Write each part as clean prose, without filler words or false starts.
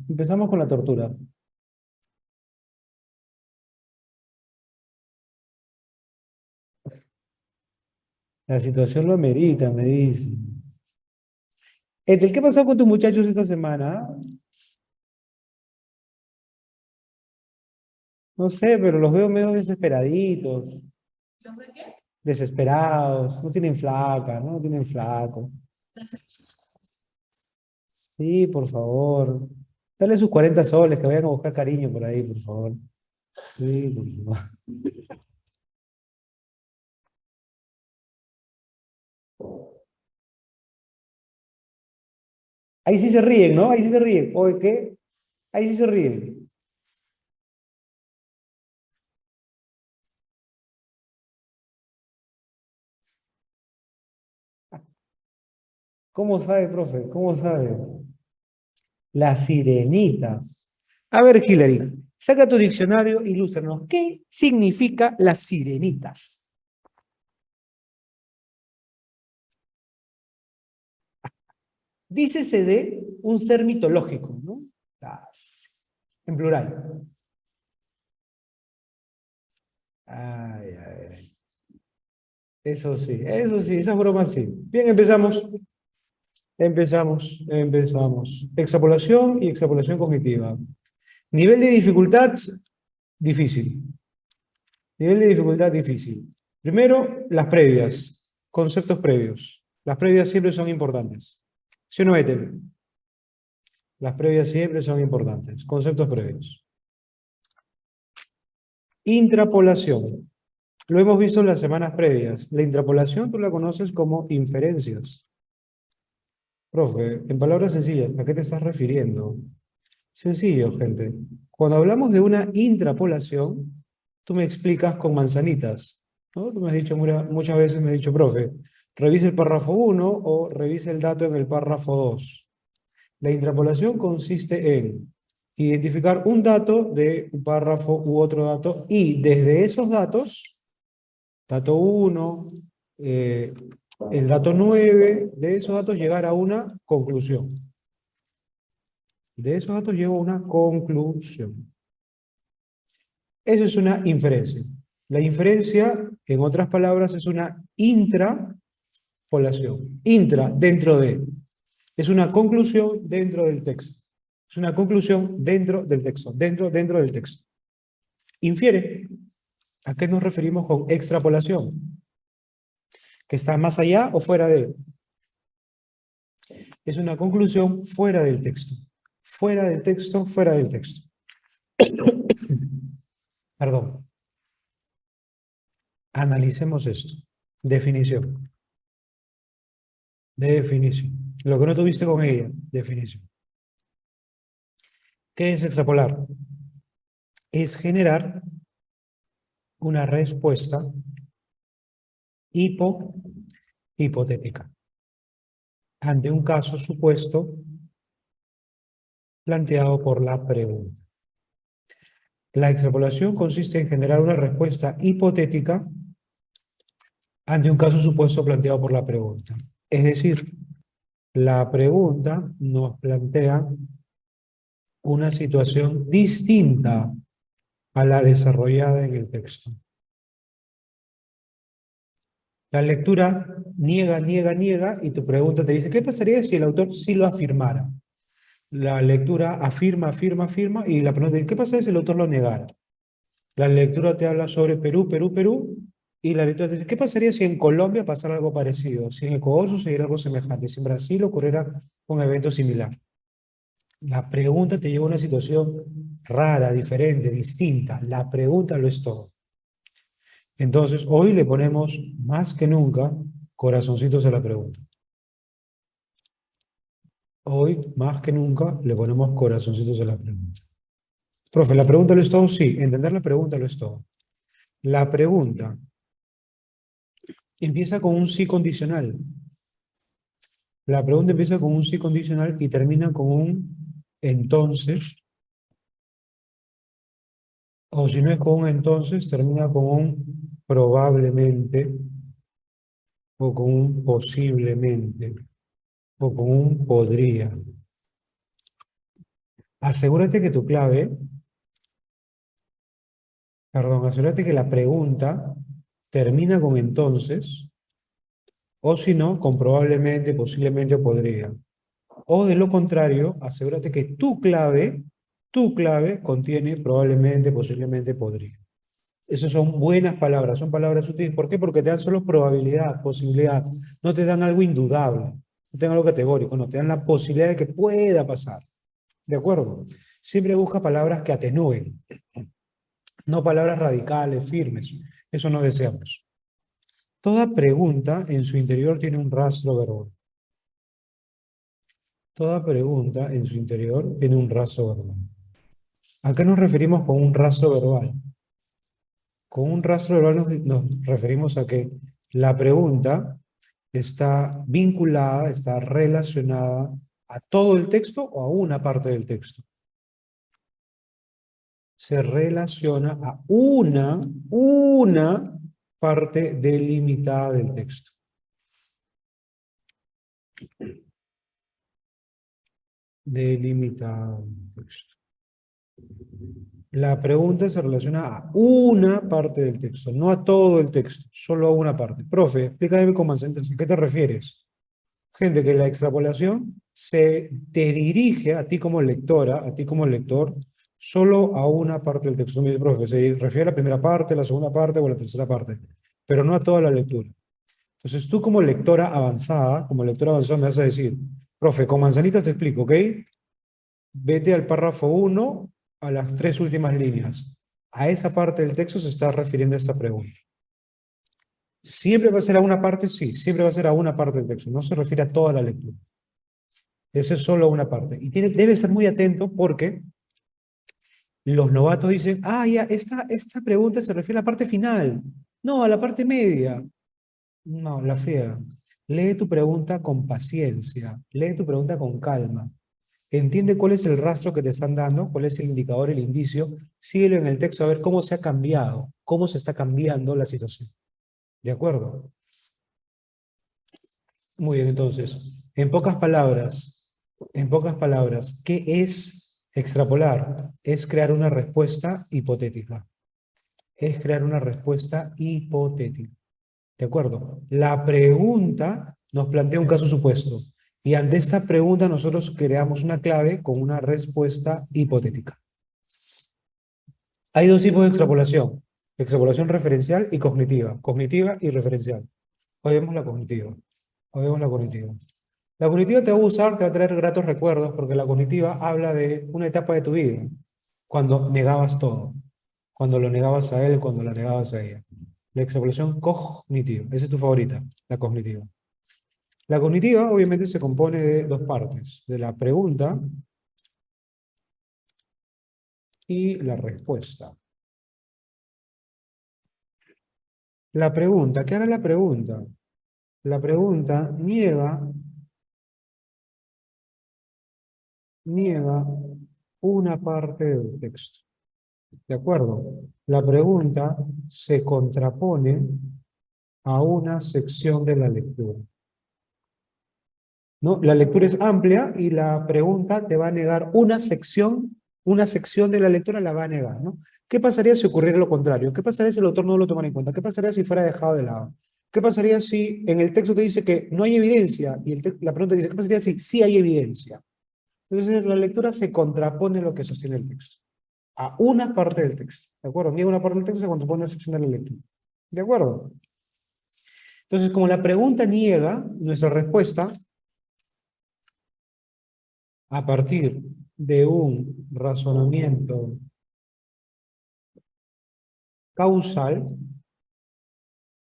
Empezamos con la tortura. La situación lo amerita, me dice. ¿Qué pasó con tus muchachos esta semana? No sé, pero los veo medio desesperaditos. ¿Los veo qué? Desesperados. No tienen flaca, no tienen flaco. Sí, por favor. Dale sus 40 soles, que vayan a buscar cariño por ahí, por favor. Sí, por favor. Ahí sí se ríen, ¿no? Ahí sí se ríen. ¿Oye qué? Ahí sí se ríen. ¿Cómo sabe, profe? ¿Cómo sabe? Las sirenitas. A ver, Hillary, saca tu diccionario, ilústranos. ¿Qué significa las sirenitas? Dícese de un ser mitológico, ¿no? En plural. Ay, ay, ay. Eso sí, esas bromas sí. Bien, empezamos. Empezamos. Extrapolación y extrapolación cognitiva. Nivel de dificultad, difícil. Nivel de dificultad, difícil. Primero, las previas. Conceptos previos. Las previas siempre son importantes. ¿Sí o no, Ethel? Las previas siempre son importantes. Conceptos previos. Intrapolación. Lo hemos visto en las semanas previas. La intrapolación tú la conoces como inferencias. Profe, en palabras sencillas, ¿a qué te estás refiriendo? Sencillo, gente. Cuando hablamos de una intrapolación, tú me explicas con manzanitas, ¿no? Tú me has dicho muchas veces, me has dicho, profe, revise el párrafo 1 o revise el dato en el párrafo 2. La intrapolación consiste en identificar un dato de un párrafo u otro dato y desde esos datos, dato 1, el dato 9, de esos datos llegar a una conclusión. De esos datos llego a una conclusión. Eso es una inferencia. La inferencia, en otras palabras, es una intrapolación. Intra, dentro de. Es una conclusión dentro del texto. Es una conclusión dentro del texto. Dentro del texto. Infiere. ¿A qué nos referimos con extrapolación? ¿Que está más allá o fuera de? Es una conclusión fuera del texto. Fuera del texto, fuera del texto. Perdón. Analicemos esto. Definición. Definición. Lo que no tuviste con ella. Definición. ¿Qué es extrapolar? Es generar una respuesta hipotética ante un caso supuesto planteado por la pregunta. La extrapolación consiste en generar una respuesta hipotética ante un caso supuesto planteado por la pregunta. Es decir, la pregunta nos plantea una situación distinta a la desarrollada en el texto. La lectura niega, y tu pregunta te dice, ¿qué pasaría si el autor sí lo afirmara? La lectura afirma, y la pregunta dice, ¿qué pasaría si el autor lo negara? La lectura te habla sobre Perú, y la lectura te dice, ¿qué pasaría si en Colombia pasara algo parecido? Si en Ecuador sucediera algo semejante, si en Brasil ocurriera un evento similar. La pregunta te lleva a una situación rara, diferente, distinta. La pregunta lo es todo. Entonces, hoy le ponemos más que nunca corazoncitos a la pregunta. Hoy, más que nunca, le ponemos corazoncitos a la pregunta. Profe, ¿la pregunta lo es todo? Sí, entender la pregunta lo es todo. La pregunta empieza con un sí condicional. La pregunta empieza con un sí condicional y termina con un entonces, o si no es con un entonces, termina con un probablemente, o con un posiblemente, o con un podría. Asegúrate que tu clave, perdón, asegúrate que la pregunta termina con entonces, o si no, con probablemente, posiblemente o podría. O de lo contrario, asegúrate que tu clave contiene probablemente, posiblemente, podría. Esas son buenas palabras, son palabras útiles. ¿Por qué? Porque te dan solo probabilidad, posibilidad. No te dan algo indudable, no te dan algo categórico, no, te dan la posibilidad de que pueda pasar. ¿De acuerdo? Siempre busca palabras que atenúen, no palabras radicales, firmes. Eso no deseamos. Toda pregunta en su interior tiene un rastro verbal. Toda pregunta en su interior tiene un rastro verbal. ¿A qué nos referimos con un rastro verbal? Con un rastro verbal nos referimos a que la pregunta está vinculada, está relacionada a todo el texto o a una parte del texto. Se relaciona a una parte delimitada del texto. Delimitada del texto. La pregunta se relaciona a una parte del texto, no a todo el texto, solo a una parte. Profe, explícame con manzanitas, ¿a qué te refieres? Gente, que la extrapolación se te dirige a ti como lectora, a ti como lector, solo a una parte del texto. Me dice, profe, se refiere a la primera parte, la segunda parte o la tercera parte, pero no a toda la lectura. Entonces tú como lectora avanzada me vas a decir, profe, con manzanitas te explico, ¿ok? Vete al párrafo 1, a las 3 últimas líneas. A esa parte del texto se está refiriendo esta pregunta. ¿Siempre va a ser a una parte? Sí, siempre va a ser a una parte del texto. No se refiere a toda la lectura. Esa es solo una parte. Y debe estar muy atento porque los novatos dicen, ah, ya, esta pregunta se refiere a la parte final. No, a la parte media. No, la friega. Lee tu pregunta con paciencia. Lee tu pregunta con calma. Entiende cuál es el rastro que te están dando, cuál es el indicador, el indicio. Síguelo en el texto a ver cómo se ha cambiado, cómo se está cambiando la situación. ¿De acuerdo? Muy bien, entonces, en pocas palabras, ¿qué es extrapolar? Es crear una respuesta hipotética. Es crear una respuesta hipotética. ¿De acuerdo? La pregunta nos plantea un caso supuesto. Y ante esta pregunta nosotros creamos una clave con una respuesta hipotética. Hay dos tipos de extrapolación. Extrapolación referencial y cognitiva. Cognitiva y referencial. Hoy vemos la cognitiva. Hoy vemos la cognitiva. La cognitiva te va a gustar, te va a traer gratos recuerdos, porque la cognitiva habla de una etapa de tu vida, cuando negabas todo, cuando lo negabas a él, cuando la negabas a ella. La extrapolación cognitiva, esa es tu favorita, la cognitiva. La cognitiva obviamente se compone de dos partes, de la pregunta y la respuesta. La pregunta, ¿qué hará la pregunta? La pregunta niega una parte del texto. ¿De acuerdo? La pregunta se contrapone a una sección de la lectura. ¿No? La lectura es amplia y la pregunta te va a negar una sección de la lectura la va a negar, ¿no? ¿Qué pasaría si ocurriera lo contrario? ¿Qué pasaría si el autor no lo tomara en cuenta? ¿Qué pasaría si fuera dejado de lado? ¿Qué pasaría si en el texto te dice que no hay evidencia y la pregunta dice, ¿qué pasaría si sí hay evidencia? Entonces la lectura se contrapone a lo que sostiene el texto, a una parte del texto, ¿de acuerdo? Niega una parte del texto, se contrapone a la sección de la lectura, ¿de acuerdo? Entonces, como la pregunta niega, nuestra respuesta, a partir de un razonamiento causal,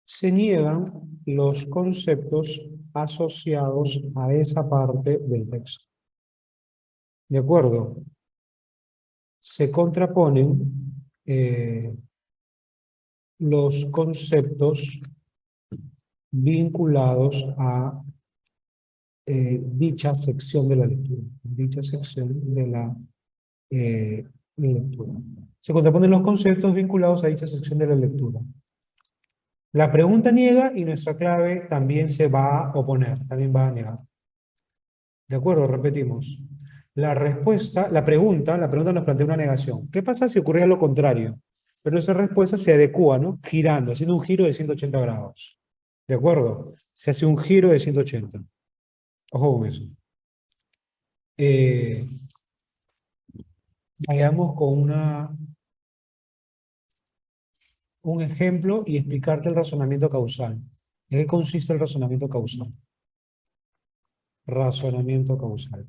se niegan los conceptos asociados a esa parte del texto. ¿De acuerdo? Se contraponen los conceptos vinculados a dicha sección de la lectura. Dicha sección de la lectura. Se contraponen los conceptos vinculados a dicha sección de la lectura. La pregunta niega y nuestra clave también se va a oponer, también va a negar. ¿De acuerdo? Repetimos. La pregunta nos plantea una negación. ¿Qué pasa si ocurriera lo contrario? Pero esa respuesta se adecua, ¿no? Girando, haciendo un giro de 180 grados. ¿De acuerdo? Se hace un giro de 180. Ojo con eso. Eh, Vayamos con un ejemplo y explicarte el razonamiento causal. ¿En qué consiste el razonamiento causal? Razonamiento causal.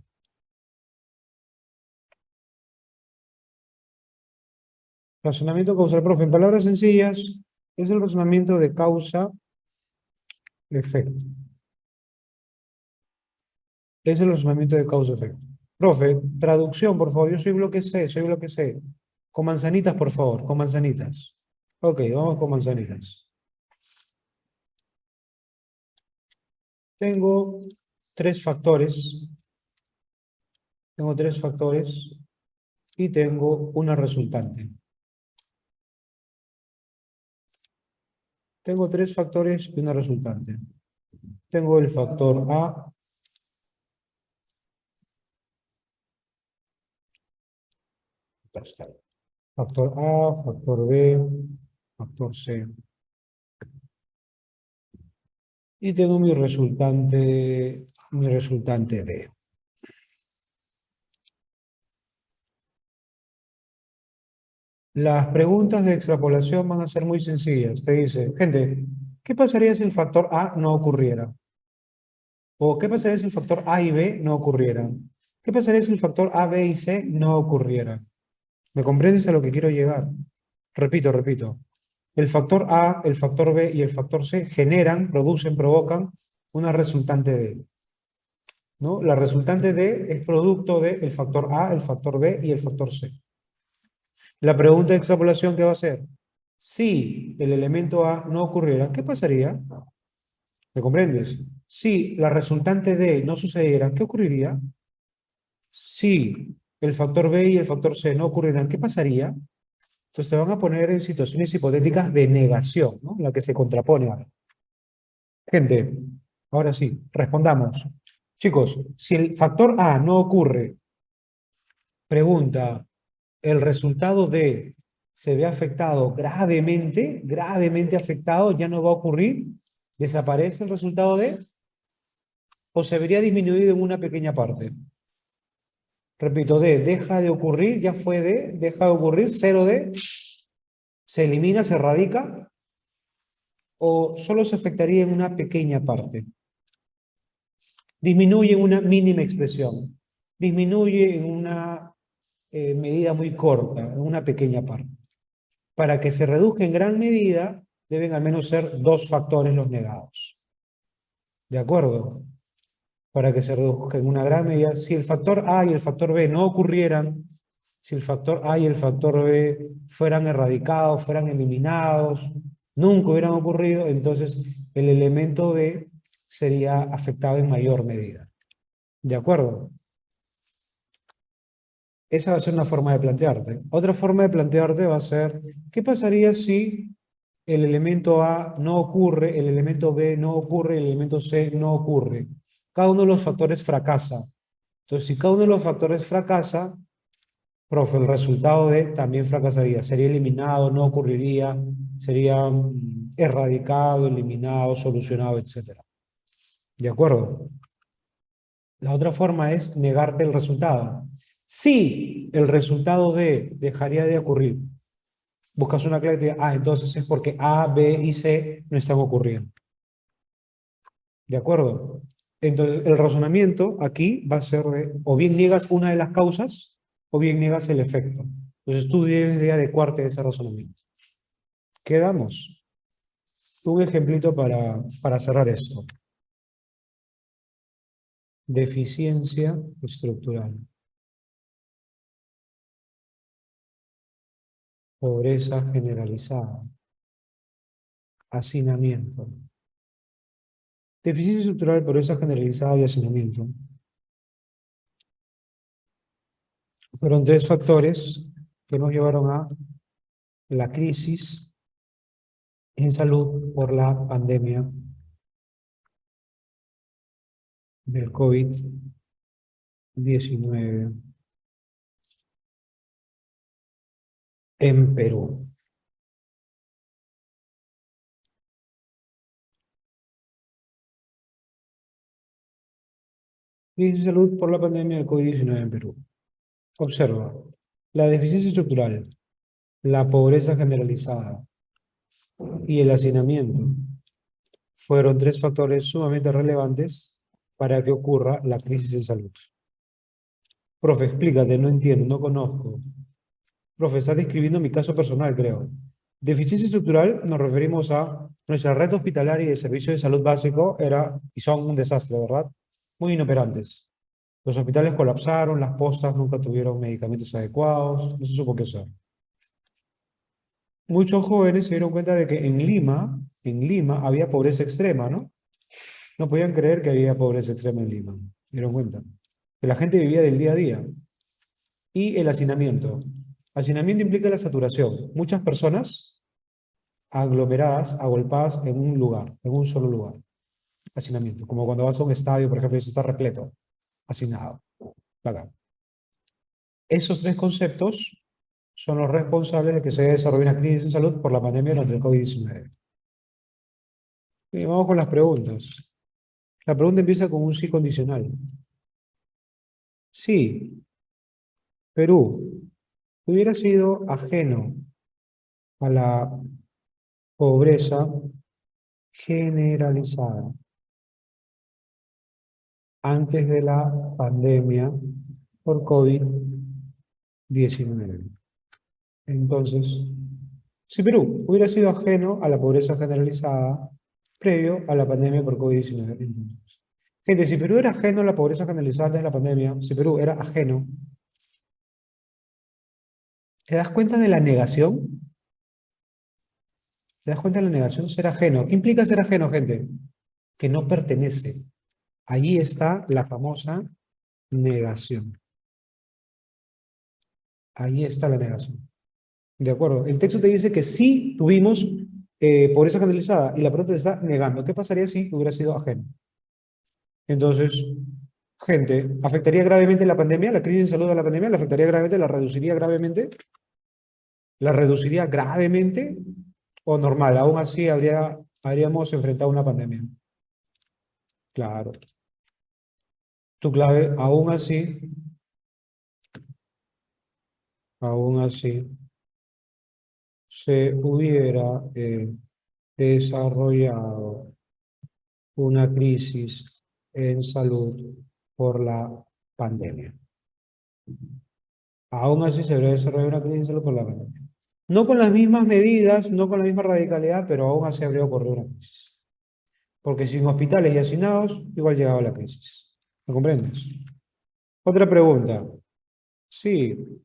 Razonamiento causal, profe, en palabras sencillas, es el razonamiento de causa-efecto. Es el razonamiento de causa-efecto. Profe, traducción, por favor. Yo soy bloque C, soy bloque C. Con manzanitas, por favor, con manzanitas. Ok, vamos con manzanitas. Tengo tres factores. Tengo tres factores y tengo una resultante. Tengo tres factores y una resultante. Tengo el factor A, factor A, factor B, factor C. Y tengo mi resultante D. Las preguntas de extrapolación van a ser muy sencillas. Te dice, gente, ¿qué pasaría si el factor A no ocurriera? ¿O qué pasaría si el factor A y B no ocurrieran? ¿Qué pasaría si el factor A, B y C no ocurrieran? ¿Me comprendes a lo que quiero llegar? Repito. El factor A, el factor B y el factor C generan, producen, provocan una resultante D, ¿no? La resultante D es producto del factor A, el factor B y el factor C. La pregunta de extrapolación que va a ser, si el elemento A no ocurriera, ¿qué pasaría? ¿Me comprendes? Si la resultante D no sucediera, ¿qué ocurriría? Si el factor B y el factor C no ocurrieran, ¿qué pasaría? Entonces te van a poner en situaciones hipotéticas de negación, ¿no? La que se contrapone a. Gente, ahora sí, respondamos. Chicos, si el factor A no ocurre, pregunta, ¿el resultado D se ve afectado gravemente? ¿Gravemente afectado? ¿Ya no va a ocurrir? ¿Desaparece el resultado D? ¿O se vería disminuido en una pequeña parte? Repito, D deja de ocurrir, ya fue D, deja de ocurrir, 0D, se elimina, se erradica, o solo se afectaría en una pequeña parte. Disminuye en una mínima expresión, disminuye en una medida muy corta, en una pequeña parte. Para que se reduzca en gran medida, deben al menos ser dos factores los negados. ¿De acuerdo? Para que se reduzca en una gran medida. Si el factor A y el factor B no ocurrieran, si el factor A y el factor B fueran erradicados, fueran eliminados, nunca hubieran ocurrido, entonces el elemento B sería afectado en mayor medida. ¿De acuerdo? Esa va a ser una forma de plantearte. Otra forma de plantearte va a ser, ¿qué pasaría si el elemento A no ocurre, el elemento B no ocurre, el elemento C no ocurre? Cada uno de los factores fracasa. Entonces, si cada uno de los factores fracasa, profe, el resultado de también fracasaría. Sería eliminado, no ocurriría, sería erradicado, eliminado, solucionado, etc. ¿De acuerdo? La otra forma es negarte el resultado. Si el resultado de dejaría de ocurrir, buscas una clave y te diga, entonces es porque A, B y C no están ocurriendo. ¿De acuerdo? Entonces, el razonamiento aquí va a ser de, o bien niegas una de las causas, o bien niegas el efecto. Entonces, tú debes de adecuarte a ese razonamiento. Quedamos. Un ejemplito para cerrar esto. Deficiencia estructural. Pobreza generalizada. Hacinamiento. Deficiencia estructural, pobreza generalizada y hacinamiento. Fueron tres factores que nos llevaron a la crisis en salud por la pandemia del COVID 19 en Perú. Crisis de salud por la pandemia del COVID-19 en Perú. Observa, la deficiencia estructural, la pobreza generalizada y el hacinamiento fueron tres factores sumamente relevantes para que ocurra la crisis de salud. Profe, explícate, no entiendo, no conozco. Profe, estás describiendo mi caso personal, creo. Deficiencia estructural nos referimos a nuestra red hospitalaria y de servicio de salud básico era y son un desastre, ¿verdad? Muy inoperantes. Los hospitales colapsaron, las postas nunca tuvieron medicamentos adecuados, no se supo qué hacer. Muchos jóvenes se dieron cuenta de que en Lima había pobreza extrema, ¿no? No podían creer que había pobreza extrema en Lima. Se dieron cuenta. Que la gente vivía del día a día. Y el hacinamiento. Hacinamiento implica la saturación. Muchas personas aglomeradas, agolpadas en un lugar, en un solo lugar. Hacinamiento. Como cuando vas a un estadio, por ejemplo, y está repleto. Hacinado. Bacán. Esos tres conceptos son los responsables de que se haya desarrollado una crisis en salud por la pandemia durante el COVID-19. Vamos con las preguntas. La pregunta empieza con un sí condicional. Sí, Perú hubiera sido ajeno a la pobreza generalizada antes de la pandemia por COVID-19. Entonces, si Perú hubiera sido ajeno a la pobreza generalizada previo a la pandemia por COVID-19. Entonces, gente, si Perú era ajeno a la pobreza generalizada antes de la pandemia, si Perú era ajeno, ¿te das cuenta de la negación? ¿Te das cuenta de la negación? Ser ajeno. ¿Qué implica ser ajeno, gente? Que no pertenece. Allí está la famosa negación. Ahí está la negación. ¿De acuerdo? El texto te dice que sí tuvimos pobreza generalizada y la pregunta te está negando. ¿Qué pasaría si hubiera sido ajeno? Entonces, gente, ¿afectaría gravemente la pandemia, la crisis de salud de la pandemia? ¿La afectaría gravemente? ¿La reduciría gravemente? ¿La reduciría gravemente o normal? Aún así habríamos enfrentado una pandemia. Claro. Tu clave, aún así, se hubiera desarrollado una crisis en salud por la pandemia. Aún así se habría desarrollado una crisis en salud por la pandemia. No con las mismas medidas, no con la misma radicalidad, pero aún así habría ocurrido una crisis. Porque sin hospitales y hacinados, igual llegaba la crisis. ¿Me comprendes? Otra pregunta. Sí,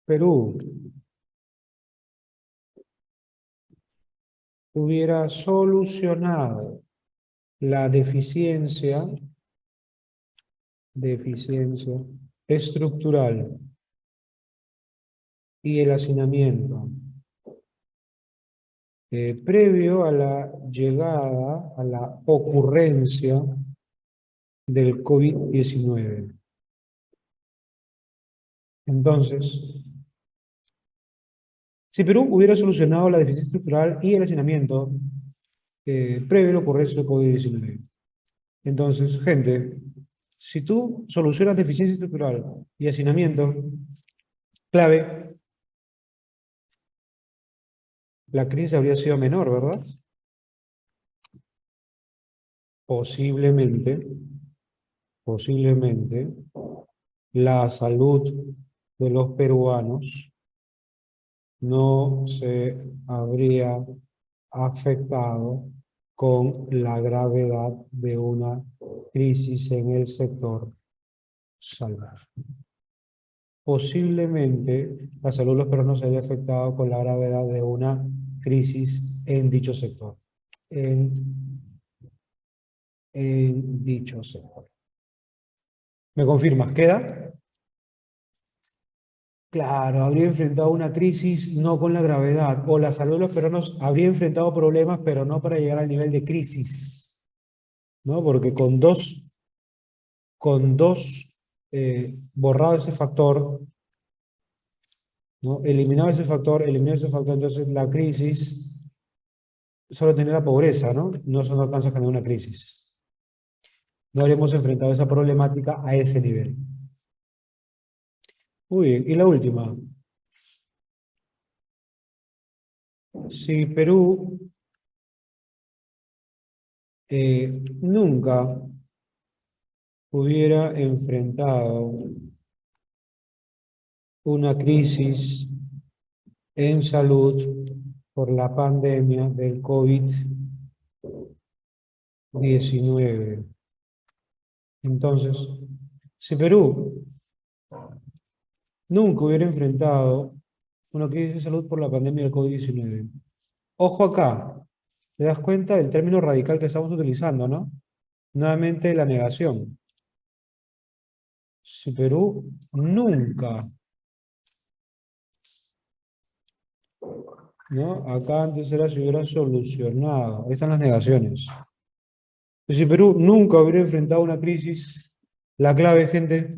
Perú hubiera solucionado la deficiencia estructural y el hacinamiento previo a la llegada, a la ocurrencia del COVID-19. Entonces, si Perú hubiera solucionado la deficiencia estructural y el hacinamiento previo a la ocurrencia del COVID-19. Entonces, gente, si tú solucionas deficiencia estructural y hacinamiento, clave, la crisis habría sido menor, ¿verdad? Posiblemente, la salud de los peruanos no se habría afectado con la gravedad de una crisis en el sector salud. Posiblemente la salud de los peruanos se haya afectado con la gravedad de una crisis en dicho sector. En dicho sector. ¿Me confirmas? ¿Queda? Claro, habría enfrentado una crisis no con la gravedad, o la salud de los peruanos habría enfrentado problemas, pero no para llegar al nivel de crisis, ¿no? Porque con dos con 2, borrado ese factor, ¿no? Eliminado ese factor, entonces la crisis solo tenía la pobreza, ¿no? No solo alcanza a generar una crisis. No habríamos enfrentado esa problemática a ese nivel. Muy bien, y la última. Si Perú nunca hubiera enfrentado una crisis en salud por la pandemia del COVID-19. Entonces, si Perú nunca hubiera enfrentado una crisis de salud por la pandemia del COVID-19. Ojo acá, te das cuenta del término radical que estamos utilizando, ¿no? Nuevamente la negación. Si Perú nunca, ¿no? Acá antes era si hubiera solucionado. Ahí están las negaciones. Si Perú nunca hubiera enfrentado una crisis, la clave, gente,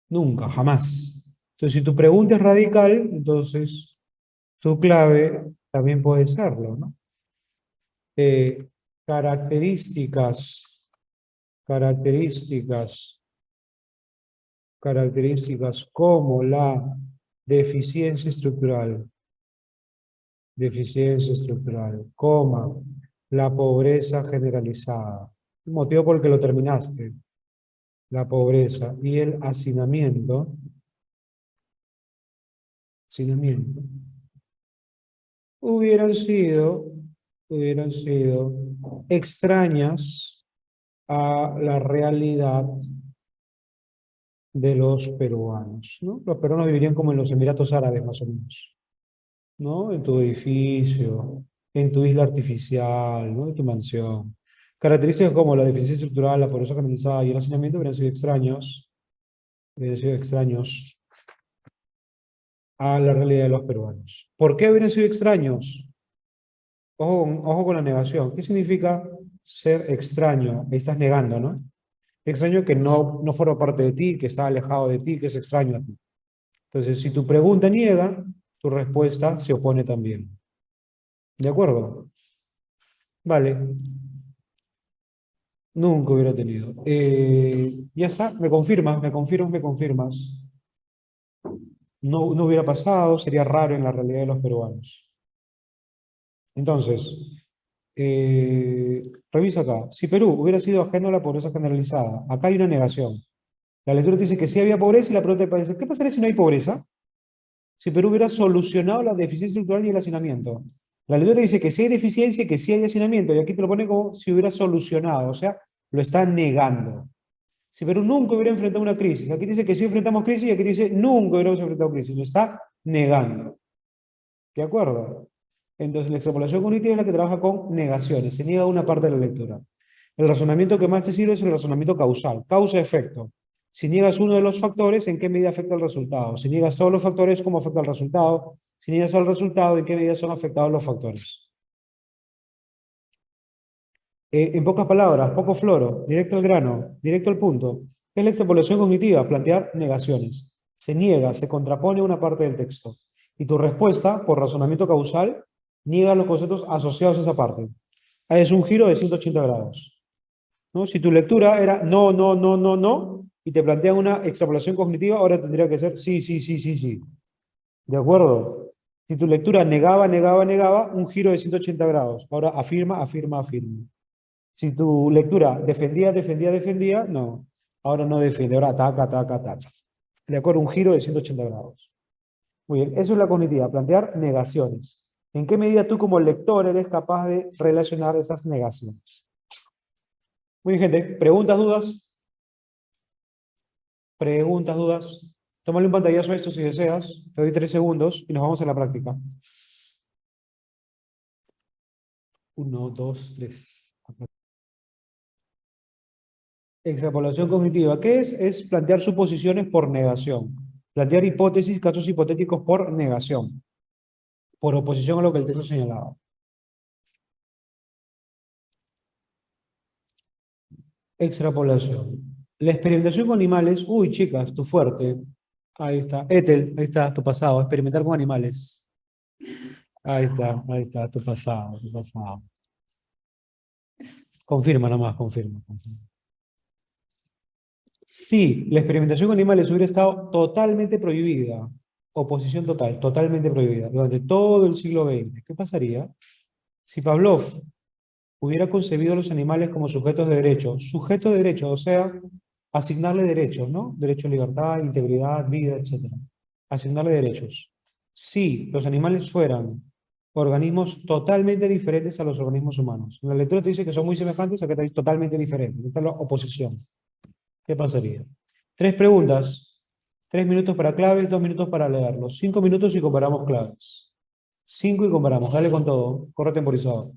nunca, jamás. Entonces, si tu pregunta es radical, entonces tu clave también puede serlo, ¿no? Eh, características, características, características como la deficiencia estructural, coma, la pobreza generalizada, el motivo por el que lo terminaste, la pobreza y el hacinamiento, hubieran sido, hubieran sido extrañas a la realidad de los peruanos, ¿no? Los peruanos vivirían como en los Emiratos Árabes, más o menos, ¿no? En tu edificio, en tu isla artificial, ¿no? En tu mansión. Características como la deficiencia estructural, la pobreza generalizada y el hacinamiento hubieran sido extraños a la realidad de los peruanos. ¿Por qué hubieran sido extraños? Ojo con la negación. ¿Qué significa ser extraño? Ahí estás negando, ¿no? Extraño que no forma parte de ti, que está alejado de ti, que es extraño a ti. Entonces, si tu pregunta niega, tu respuesta se opone también. ¿De acuerdo? Vale. Nunca hubiera tenido. Ya está, me confirmas. No, no hubiera pasado, sería raro en la realidad de los peruanos. Entonces, revisa acá. Si Perú hubiera sido ajeno a la pobreza generalizada, acá hay una negación. La lectura te dice que sí había pobreza y la pregunta te parece, ¿qué pasaría si no hay pobreza? Si Perú hubiera solucionado la deficiencia estructural y el hacinamiento. La lectura dice que sí hay deficiencia y que sí hay hacinamiento, y aquí te lo pone como si hubiera solucionado, o sea, lo está negando. Si Perú nunca hubiera enfrentado una crisis, aquí dice que sí enfrentamos crisis y aquí dice nunca hubiéramos enfrentado crisis, lo está negando. ¿De acuerdo? Entonces, la extrapolación cognitiva es la que trabaja con negaciones, se niega una parte de la lectura. El razonamiento que más te sirve es el razonamiento causal, causa-efecto. Si niegas uno de los factores, ¿en qué medida afecta el resultado? Si niegas todos los factores, ¿cómo afecta el resultado? Si niegas el resultado, ¿en qué medida son afectados los factores? En pocas palabras, poco floro, directo al grano, directo al punto. ¿Qué es la extrapolación cognitiva? Plantear negaciones. Se niega, se contrapone una parte del texto. Y tu respuesta, por razonamiento causal, niega los conceptos asociados a esa parte. Ahí es un giro de 180 grados, ¿no? Si tu lectura era no, no, no, no, no, y te plantean una extrapolación cognitiva, ahora tendría que ser sí, sí, sí, sí, sí. ¿De acuerdo? Si tu lectura negaba, negaba, negaba, un giro de 180 grados. Ahora afirma, afirma, afirma. Si tu lectura defendía, defendía, defendía, no. Ahora no defiende, ahora ataca, ataca, ataca. ¿De acuerdo? Un giro de 180 grados. Muy bien, eso es la cognitiva, plantear negaciones. ¿En qué medida tú como lector eres capaz de relacionar esas negaciones? Muy bien, gente. ¿Preguntas, dudas? ¿Preguntas, dudas? Tómale un pantallazo a esto si deseas. Te doy 3 segundos y nos vamos a la práctica. 1, 2, 3. Extrapolación cognitiva. ¿Qué es? Es plantear suposiciones por negación. Plantear hipótesis, casos hipotéticos por negación. Por oposición a lo que el texto señalaba. Extrapolación. La experimentación con animales. Uy, chicas, tu fuerte. Ahí está. Ethel, ahí está, tu pasado. Experimentar con animales. Ahí está, tu pasado, tu pasado. Confirma nomás, confirma, confirma. Sí, la experimentación con animales hubiera estado totalmente prohibida. Oposición total, totalmente prohibida. Durante todo el siglo XX. ¿Qué pasaría si Pavlov hubiera concebido a los animales como sujetos de derecho, o sea, asignarle derechos, ¿no? Derecho a libertad, integridad, vida, etcétera. Asignarle derechos. Si los animales fueran organismos totalmente diferentes a los organismos humanos. En la lectura te dice que son muy semejantes a que te totalmente diferentes. Esta es la oposición. ¿Qué pasaría? Tres preguntas. 3 minutos para claves, 2 minutos para leerlos. 5 minutos y comparamos claves. 5 y comparamos. Dale con todo. Corre temporizador.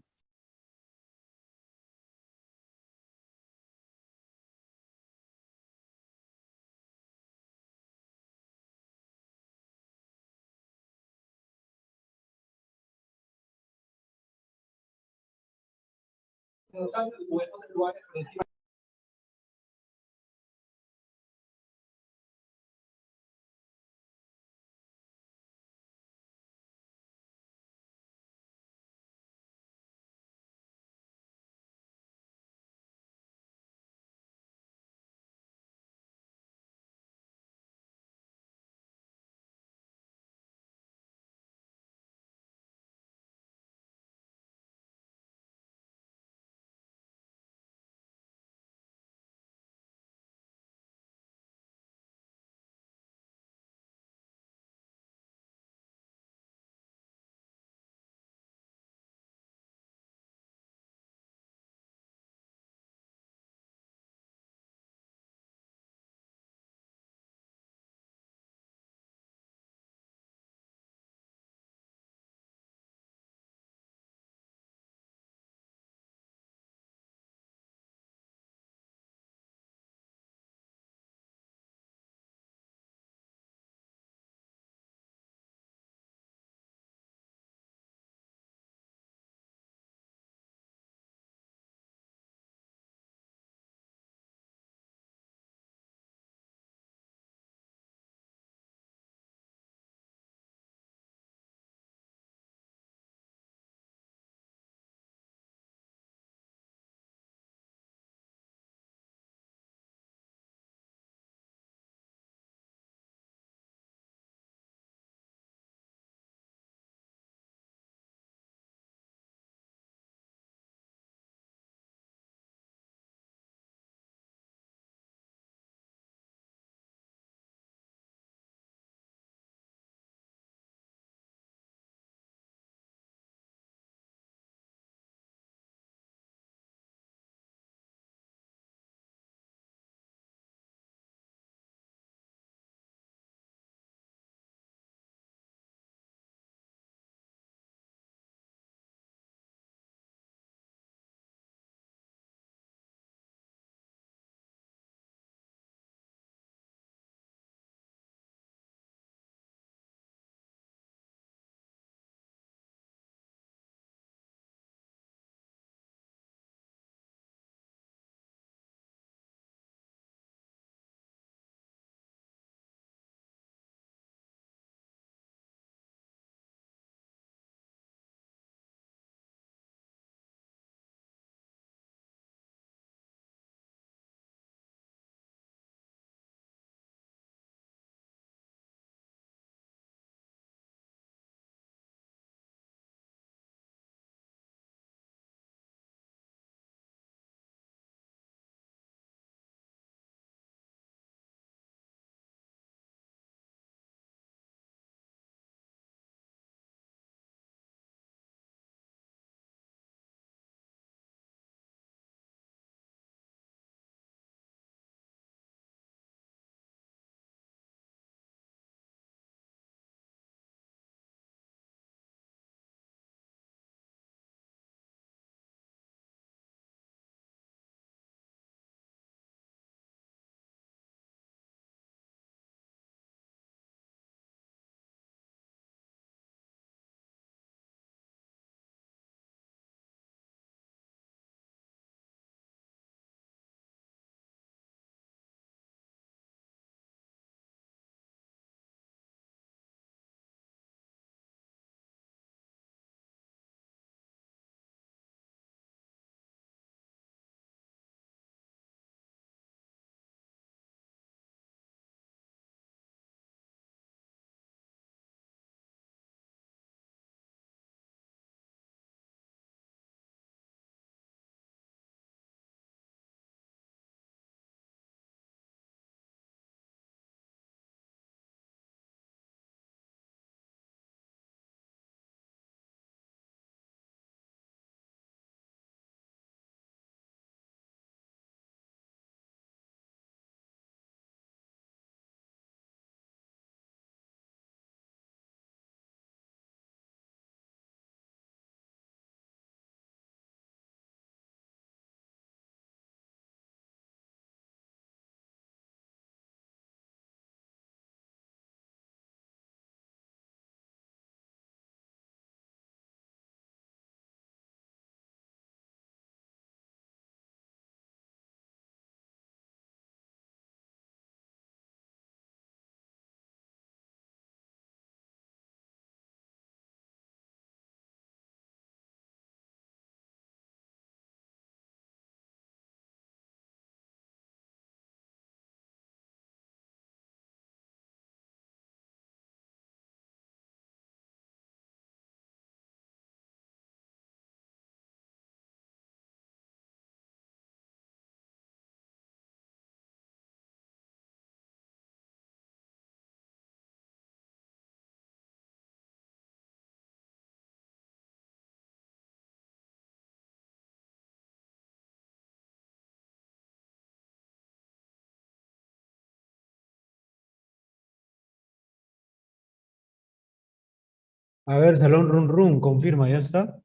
A ver, Salón Run Run, confirma, ya está.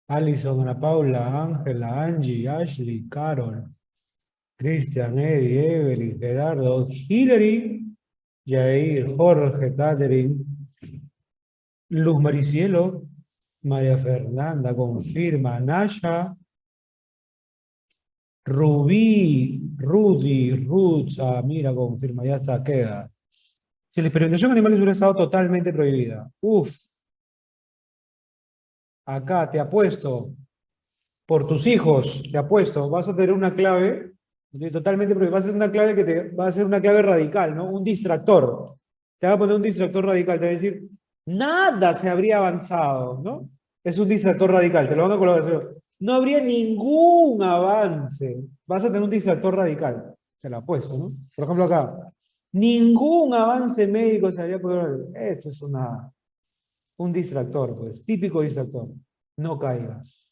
Alison, Ana Paula, Ángela, Angie, Ashley, Carol, Cristian, Eddie, Evelyn, Gerardo, Hillary, Jair, Jorge, Catherine, Luz Maricielo, María Fernanda, confirma, Nasha, Rubí, Rudy, Ruth, mira, confirma, ya está, queda. Si la experimentación animal hubiera estado totalmente prohibida. Uf, acá te apuesto, por tus hijos, te apuesto, vas a tener una clave totalmente prohibida. Va a ser una clave que te va a ser una clave radical, ¿no? Un distractor. Te va a poner un distractor radical, te va a decir, nada se habría avanzado, ¿no? Es un distractor radical, te lo van a colocar. No habría ningún avance. Vas a tener un distractor radical. Te lo apuesto, ¿no? Por ejemplo, acá. Ningún avance médico se habría podido. Esto es un distractor, pues, típico distractor. No caigas.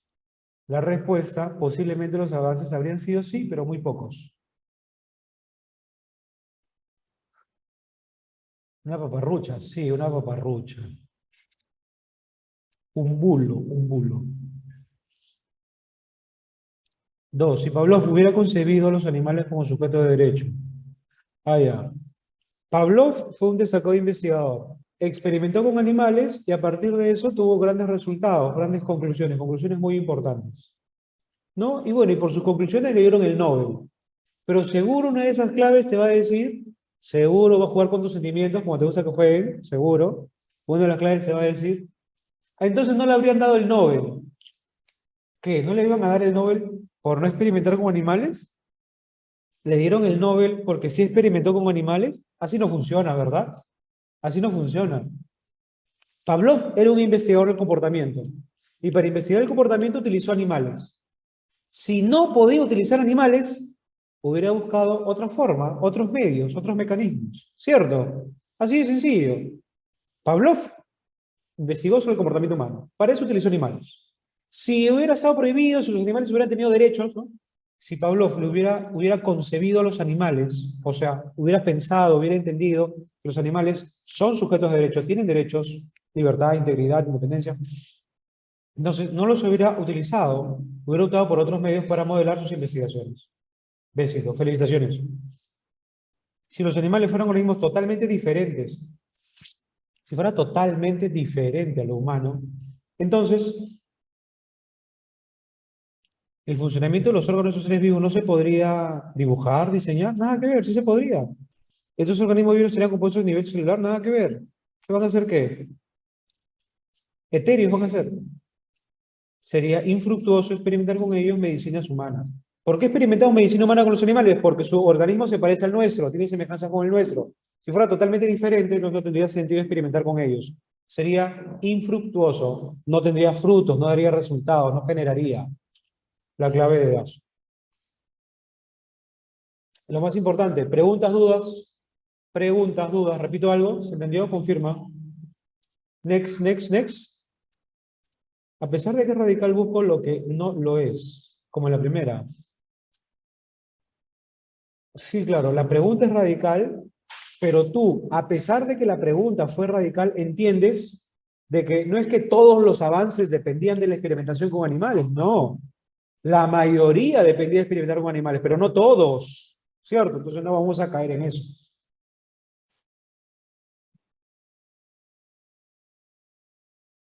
La respuesta, posiblemente los avances habrían sido sí, pero muy pocos. Una paparrucha, sí, una paparrucha. Un bulo, un bulo. Dos, si Pavlov hubiera concebido a los animales como sujetos de derecho. Ah, ya. Pavlov fue un destacado investigador. Experimentó con animales y a partir de eso tuvo grandes resultados, grandes conclusiones, conclusiones muy importantes. ¿No? Y bueno, y por sus conclusiones le dieron el Nobel. Pero seguro una de esas claves te va a decir, seguro va a jugar con tus sentimientos, como te gusta que jueguen, seguro. Una de las claves te va a decir, entonces no le habrían dado el Nobel. ¿Qué? ¿No le iban a dar el Nobel por no experimentar con animales? Le dieron el Nobel porque sí experimentó con animales. Así no funciona, ¿verdad? Así no funciona. Pavlov era un investigador del comportamiento y para investigar el comportamiento utilizó animales. Si no podía utilizar animales, hubiera buscado otra forma, otros medios, otros mecanismos. ¿Cierto? Así de sencillo. Pavlov investigó sobre el comportamiento humano. Para eso utilizó animales. Si hubiera estado prohibido, si los animales hubieran tenido derechos, ¿no? Si Pavlov hubiera concebido a los animales, o sea, hubiera pensado, hubiera entendido que los animales son sujetos de derechos, tienen derechos, libertad, integridad, independencia, entonces no los hubiera utilizado, hubiera optado por otros medios para modelar sus investigaciones. Besitos, felicitaciones. Si los animales fueran organismos totalmente diferentes, si fuera totalmente diferente a lo humano, entonces el funcionamiento de los órganos de esos seres vivos no se podría dibujar, diseñar, nada que ver, sí se podría. Estos organismos vivos serían compuestos a nivel celular, nada que ver. ¿Qué van a hacer qué? Etéreos van a ser. Sería infructuoso experimentar con ellos medicinas humanas. ¿Por qué experimentamos medicina humana con los animales? Porque su organismo se parece al nuestro, tiene semejanza con el nuestro. Si fuera totalmente diferente, no tendría sentido experimentar con ellos. Sería infructuoso, no tendría frutos, no daría resultados, no generaría la clave de datos. Lo más importante, preguntas, dudas, repito algo, ¿se entendió? Confirma. Next, next, next. A pesar de que es radical, busco lo que no lo es, como en la primera. Sí, claro, la pregunta es radical, pero tú, a pesar de que la pregunta fue radical, entiendes de que no es que todos los avances dependían de la experimentación con animales, no. La mayoría dependía de experimentar con animales, pero no todos, ¿cierto? Entonces no vamos a caer en eso.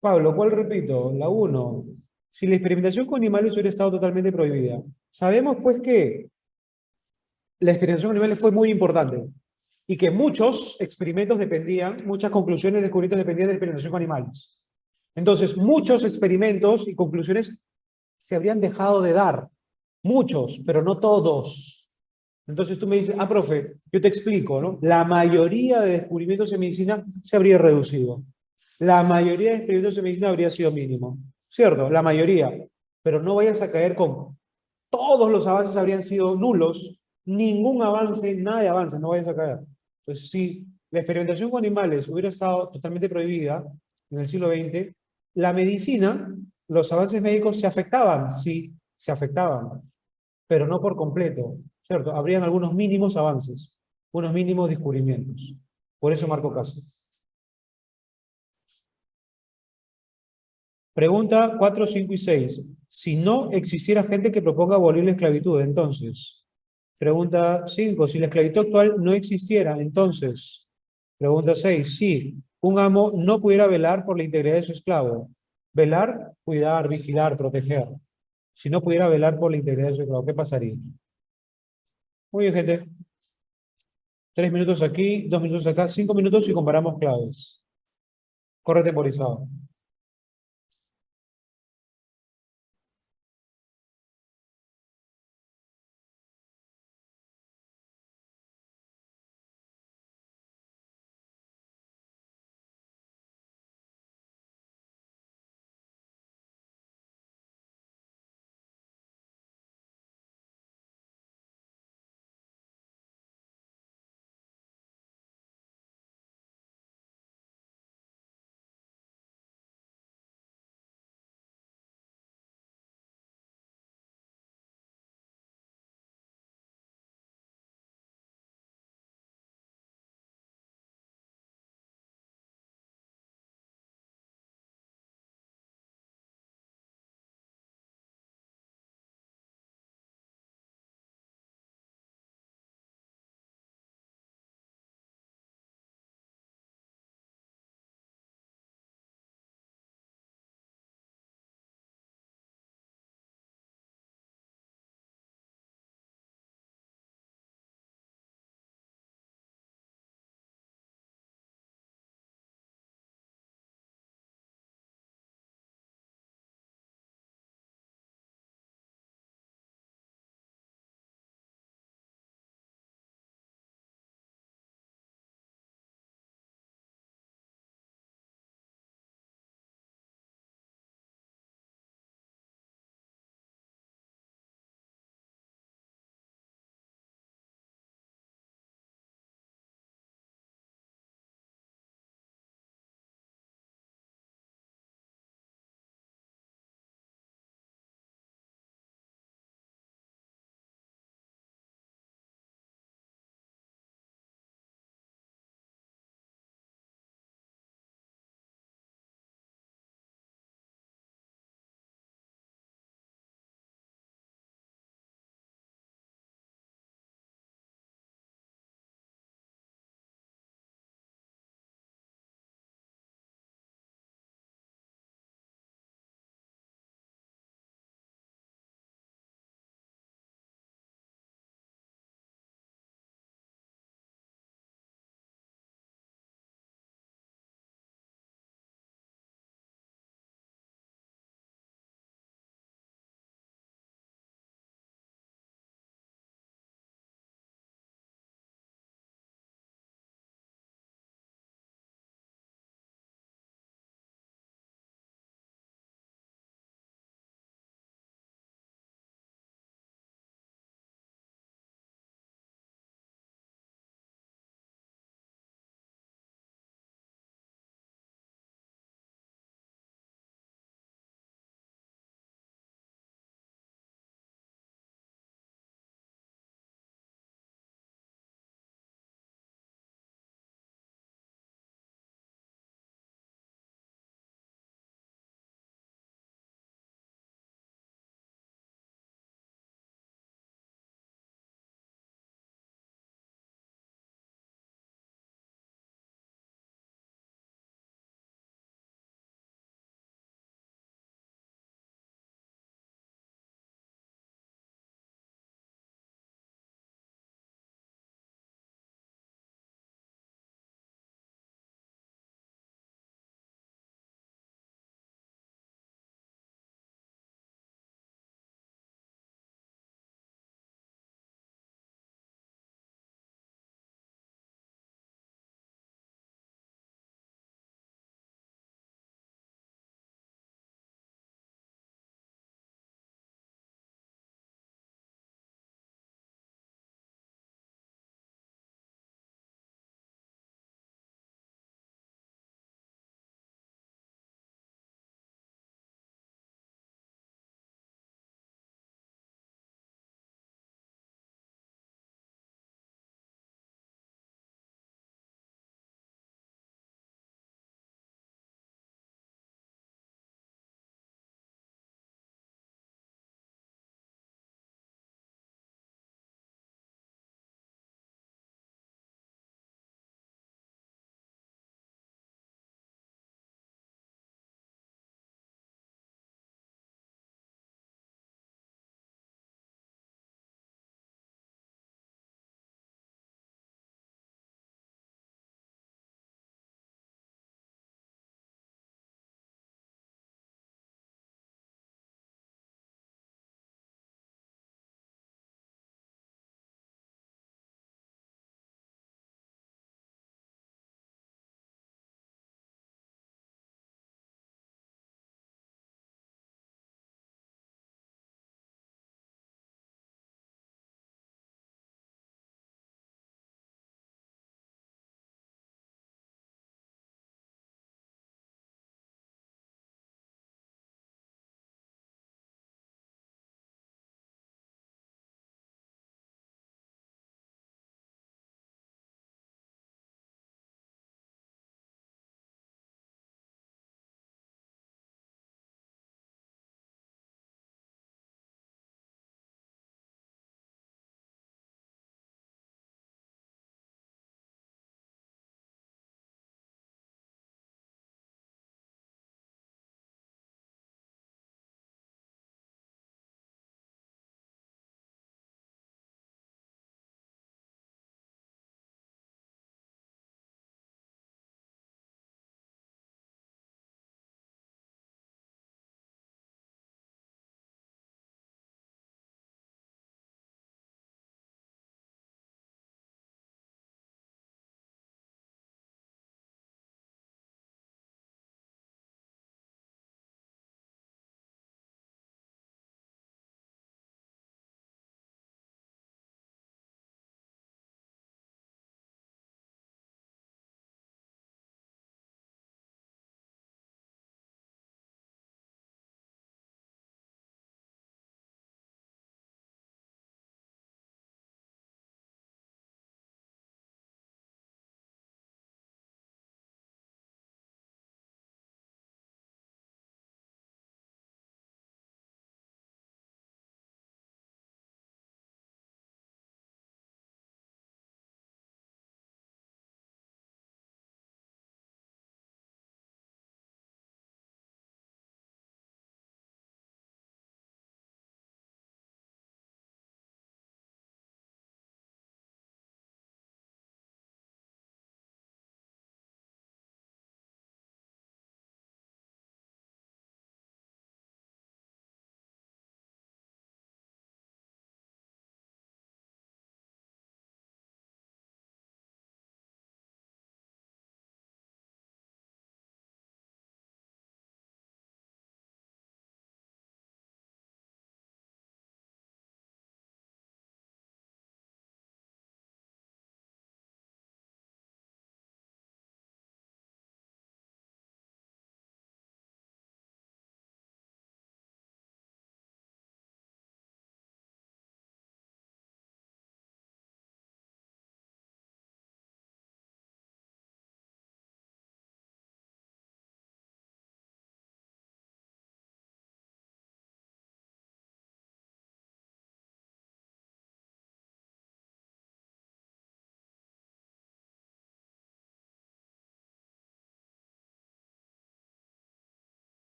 Pablo, ¿cuál repito? La uno. Si la experimentación con animales hubiera estado totalmente prohibida. Sabemos pues que la experimentación con animales fue muy importante y que muchos experimentos dependían, muchas conclusiones de descubrimientos dependían de la experimentación con animales. Entonces, muchos experimentos y conclusiones se habrían dejado de dar. Muchos, pero no todos. Entonces tú me dices, profe, yo te explico, ¿no? La mayoría de descubrimientos en medicina se habría reducido. La mayoría de experimentos en medicina habría sido mínimo. ¿Cierto? La mayoría. Pero no vayas a caer con todos los avances habrían sido nulos, ningún avance, nada de avance, no vayas a caer. Entonces, si la experimentación con animales hubiera estado totalmente prohibida en el siglo XX, la medicina, los avances médicos se afectaban, sí, se afectaban, pero no por completo, ¿cierto? Habrían algunos mínimos avances, unos mínimos descubrimientos. Por eso Marco Casas. Pregunta 4, 5 y 6. Si no existiera gente que proponga abolir la esclavitud, entonces. Pregunta 5. Si la esclavitud actual no existiera, entonces. Pregunta 6. Si un amo no pudiera velar por la integridad de su esclavo. Velar, cuidar, vigilar, proteger. Si no pudiera velar por la integridad de su esclavo, ¿qué pasaría? Muy bien, gente. 3 minutos aquí, 2 minutos acá, 5 minutos y comparamos claves. Corre temporizado.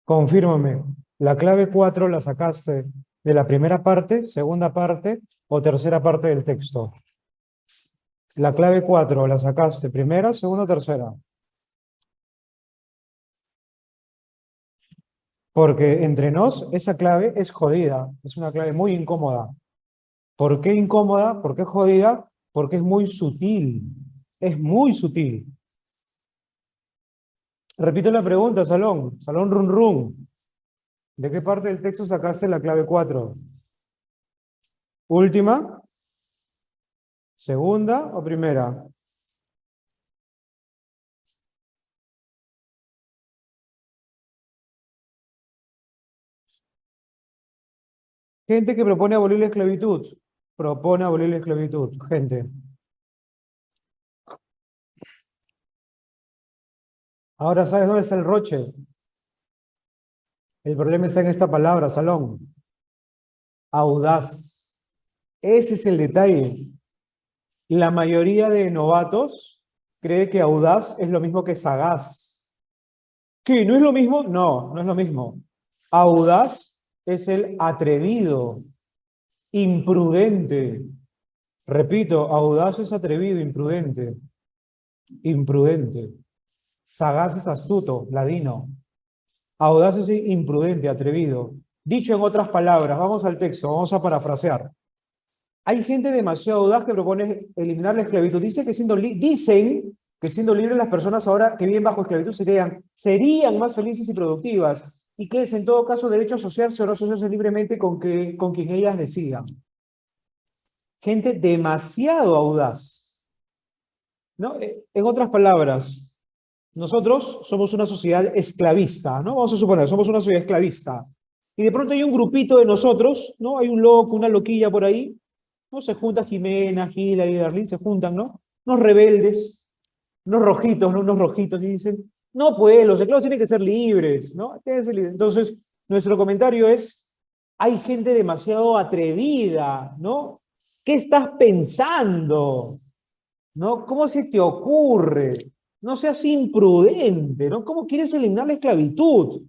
Confírmame, ¿la clave 4 la sacaste de la primera parte, segunda parte o tercera parte del texto? La clave 4 la sacaste primera, segunda o tercera. Porque entre nos, esa clave es jodida, es una clave muy incómoda. ¿Por qué incómoda? ¿Por qué jodida? Porque es muy sutil, es muy sutil. Repito la pregunta, Salón, Salón Run Run. ¿De qué parte del texto sacaste la clave 4? ¿Última, segunda o primera? Gente que propone abolir la esclavitud. Propone abolir la esclavitud. Gente. Ahora sabes dónde está el roche. El problema está en esta palabra, Salón. Audaz. Ese es el detalle. La mayoría de novatos cree que audaz es lo mismo que sagaz. ¿Qué? ¿No es lo mismo? No, no es lo mismo. Audaz es el atrevido, imprudente. Repito, audaz es atrevido, imprudente. Imprudente. Sagaz es astuto, ladino. Audaz es imprudente, atrevido. Dicho en otras palabras, vamos al texto, vamos a parafrasear. Hay gente demasiado audaz que propone eliminar la esclavitud. Dicen que siendo libres las personas ahora que viven bajo esclavitud serían más felices y productivas y que es en todo caso derecho a asociarse o no asociarse libremente con quien ellas decidan. Gente demasiado audaz, ¿no? En otras palabras, nosotros somos una sociedad esclavista, ¿no? Vamos a suponer, somos una sociedad esclavista. Y de pronto hay un grupito de nosotros, ¿no? Hay un loco, una loquilla por ahí, ¿no? Se junta Jimena, Gila y Darlene, se juntan, ¿no? Unos rebeldes, unos rojitos, ¿no? Unos rojitos, y dicen, no, pues, los esclavos tienen que ser libres, ¿no? Tienen que ser libres. Entonces, nuestro comentario es, hay gente demasiado atrevida, ¿no? ¿Qué estás pensando? ¿No? ¿Cómo se te ocurre? No seas imprudente, ¿no? ¿Cómo quieres eliminar la esclavitud?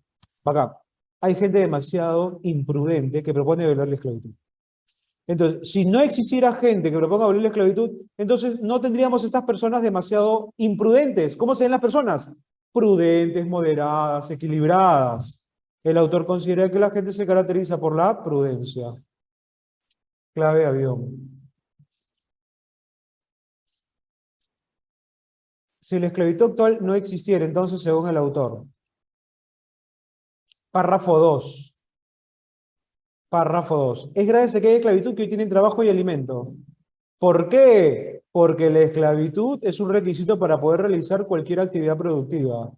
Acá, hay gente demasiado imprudente que propone abolir la esclavitud. Entonces, si no existiera gente que proponga abolir la esclavitud, entonces no tendríamos estas personas demasiado imprudentes. ¿Cómo se ven las personas? Prudentes, moderadas, equilibradas. El autor considera que la gente se caracteriza por la prudencia. Clave avión. Si la esclavitud actual no existiera, entonces, según el autor, párrafo 2. Párrafo 2. Es gracias a que hay esclavitud que hoy tienen trabajo y alimento. ¿Por qué? Porque la esclavitud es un requisito para poder realizar cualquier actividad productiva.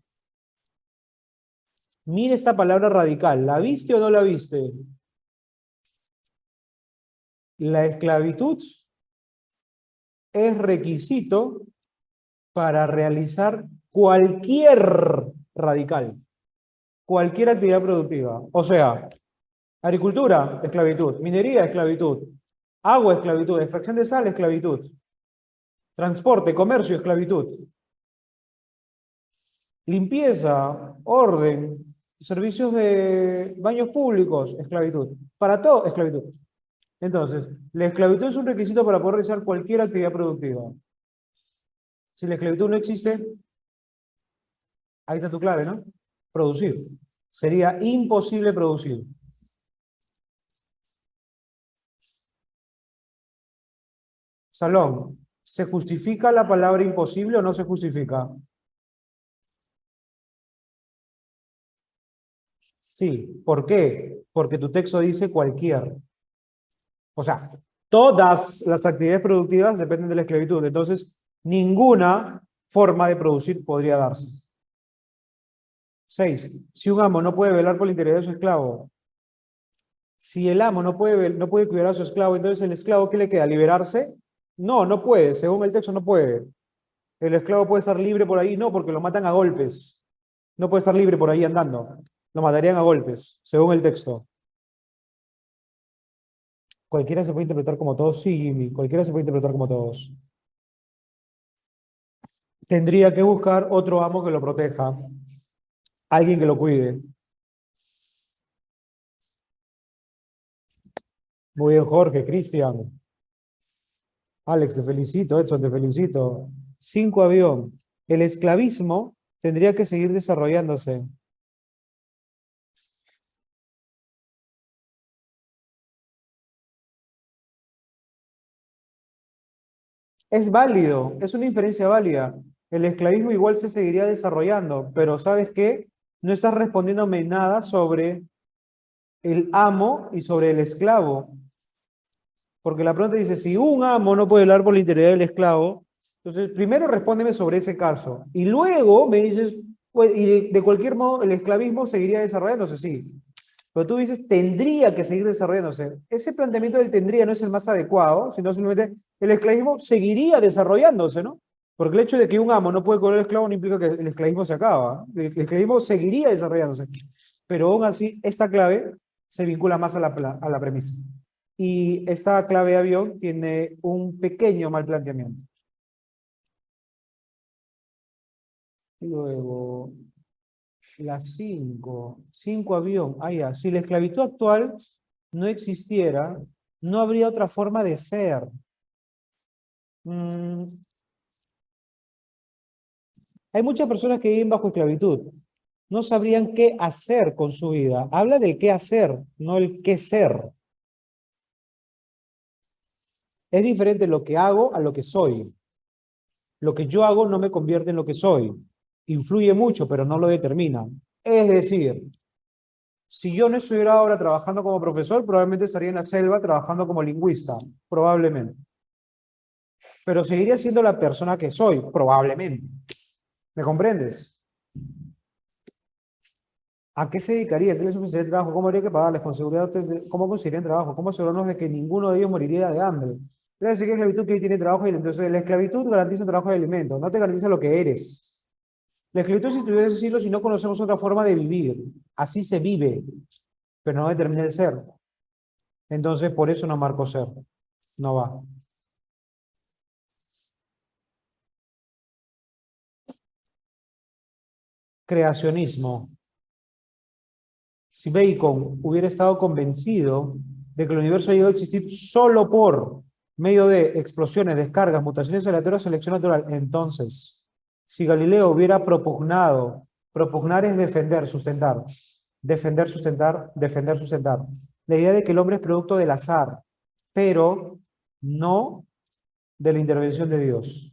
Mire esta palabra radical. ¿La viste o no la viste? La esclavitud es requisito para realizar cualquier radical, cualquier actividad productiva. O sea, agricultura, esclavitud. Minería, esclavitud. Agua, esclavitud. Extracción de sal, esclavitud. Transporte, comercio, esclavitud. Limpieza, orden, servicios de baños públicos, esclavitud. Para todo, esclavitud. Entonces, la esclavitud es un requisito para poder realizar cualquier actividad productiva. Si la esclavitud no existe, ahí está tu clave, ¿no? Producir. Sería imposible producir. Salón, ¿se justifica la palabra imposible o no se justifica? Sí. ¿Por qué? Porque tu texto dice cualquier. O sea, todas las actividades productivas dependen de la esclavitud. Entonces, ninguna forma de producir podría darse. 6. Si un amo no puede velar por la integridad de su esclavo, si el amo no puede cuidar a su esclavo, entonces el esclavo, ¿qué le queda? ¿Liberarse? No, no puede. Según el texto, no puede. El esclavo puede estar libre por ahí, no, porque lo matan a golpes. No puede estar libre por ahí andando. Lo matarían a golpes, según el texto. Cualquiera se puede interpretar como todos, sí, Jimmy, cualquiera se puede interpretar como todos. Tendría que buscar otro amo que lo proteja, alguien que lo cuide. Muy bien, Jorge, Cristian. Alex, te felicito, Edson, te felicito. 5 avión. El esclavismo tendría que seguir desarrollándose. Es válido, es una inferencia válida. El esclavismo igual se seguiría desarrollando, pero ¿sabes qué? No estás respondiéndome nada sobre el amo y sobre el esclavo. Porque la pregunta dice, si un amo no puede hablar por la integridad del esclavo, entonces primero respóndeme sobre ese caso. Y luego me dices, pues, y de cualquier modo el esclavismo seguiría desarrollándose, sí. Pero tú dices, tendría que seguir desarrollándose. Ese planteamiento del tendría no es el más adecuado, sino simplemente el esclavismo seguiría desarrollándose, ¿no? Porque el hecho de que un amo no puede cobrar esclavo no implica que el esclavismo se acaba. El esclavismo seguiría desarrollándose. Pero aún así, esta clave se vincula más a la premisa. Y esta clave de avión tiene un pequeño mal planteamiento. Luego, la 5 avión. Ah, ya. Si la esclavitud actual no existiera, no habría otra forma de ser. Mm, hay muchas personas que viven bajo esclavitud. No sabrían qué hacer con su vida. Habla del qué hacer, no el qué ser. Es diferente lo que hago a lo que soy. Lo que yo hago no me convierte en lo que soy. Influye mucho, pero no lo determina. Es decir, si yo no estuviera ahora trabajando como profesor, probablemente estaría en la selva trabajando como lingüista, probablemente. Pero seguiría siendo la persona que soy, probablemente. ¿Me comprendes? ¿A qué se dedicaría? ¿Qué les ofrecería el trabajo? ¿Cómo habría que pagarles? ¿Con seguridad? ¿Cómo conseguirían trabajo? ¿Cómo asegurarnos de que ninguno de ellos moriría de hambre? Debe decir que es esclavitud que tiene trabajo y entonces la esclavitud garantiza trabajo y alimento, no te garantiza lo que eres. La esclavitud, si tuviera que decirlo, si no conocemos otra forma de vivir. Así se vive, pero no determina el ser. Entonces, por eso no marco ser. No va. Creacionismo. Si Bacon hubiera estado convencido de que el universo ha llegado a existir solo por medio de explosiones, descargas, mutaciones aleatorias, selección natural, entonces, si Galileo hubiera propugnado, propugnar es defender, sustentar, defender, sustentar, defender, sustentar, la idea de que el hombre es producto del azar, pero no de la intervención de Dios.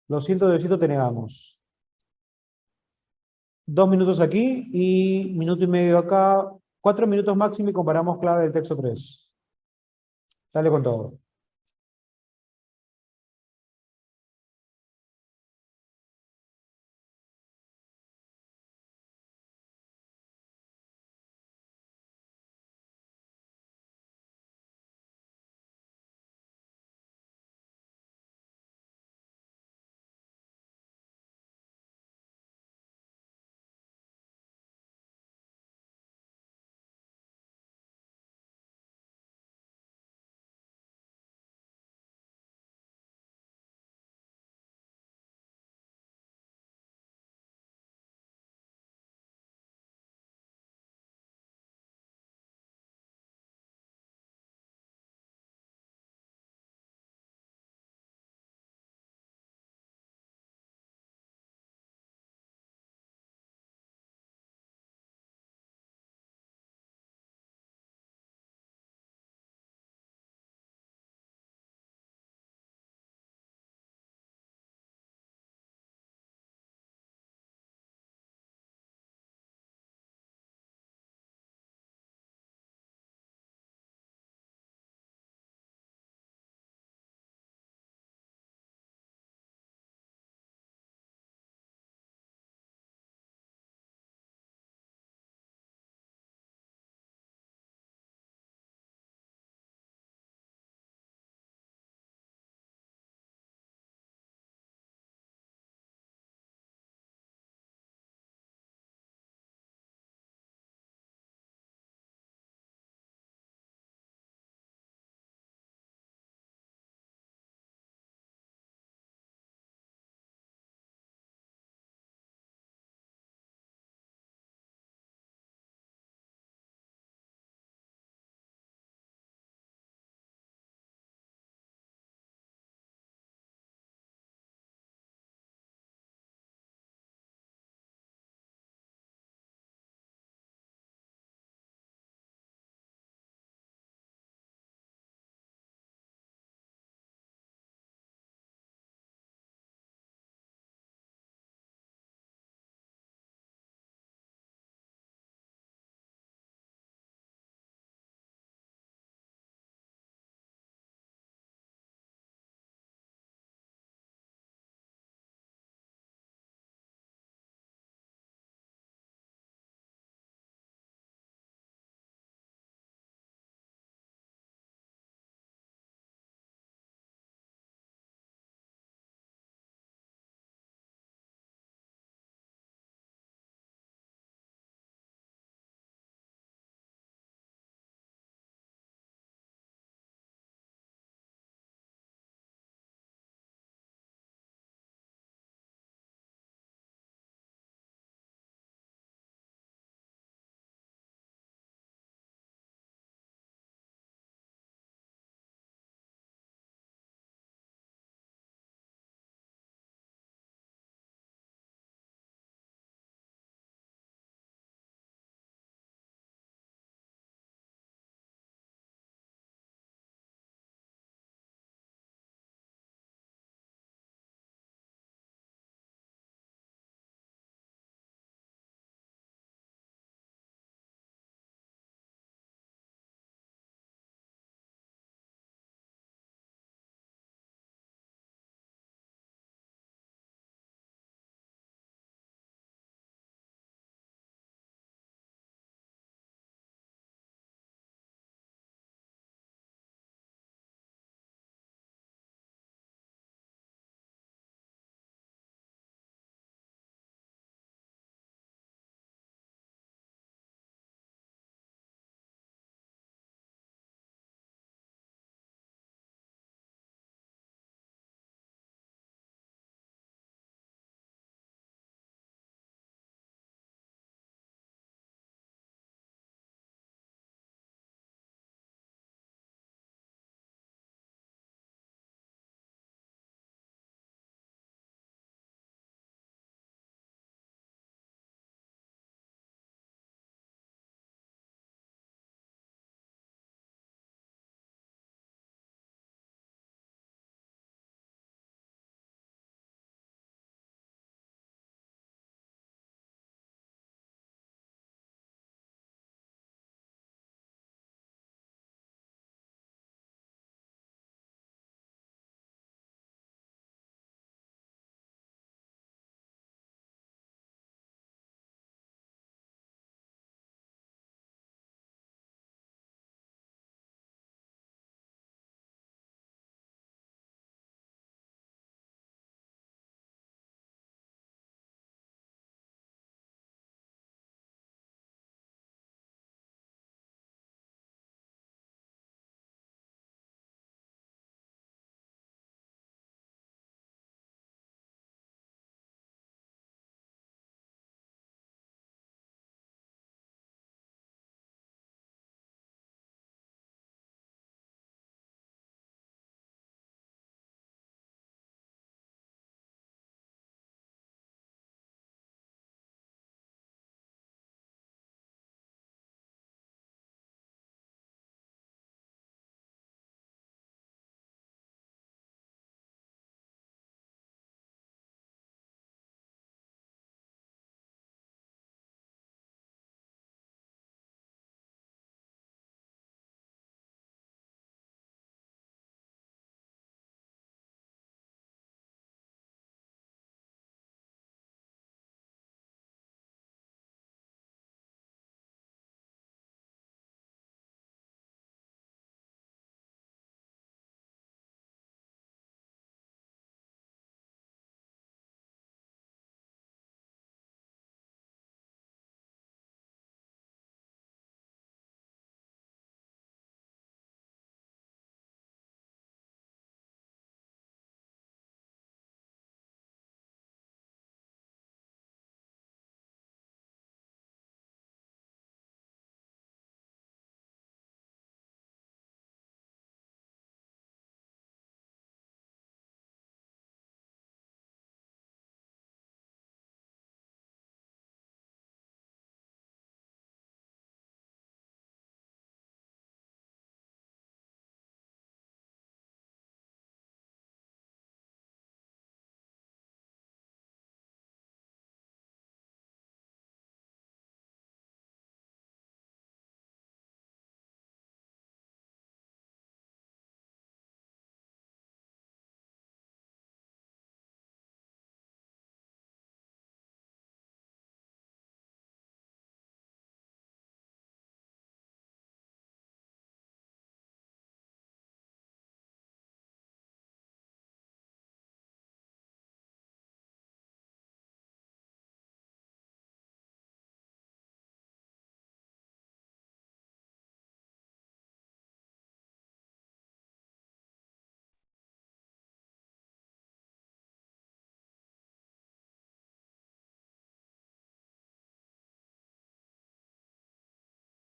Lo siento, Diosito, te negamos. 2 minutos aquí y minuto y medio acá. 4 minutos máximo y comparamos clave del texto 3. Dale con todo.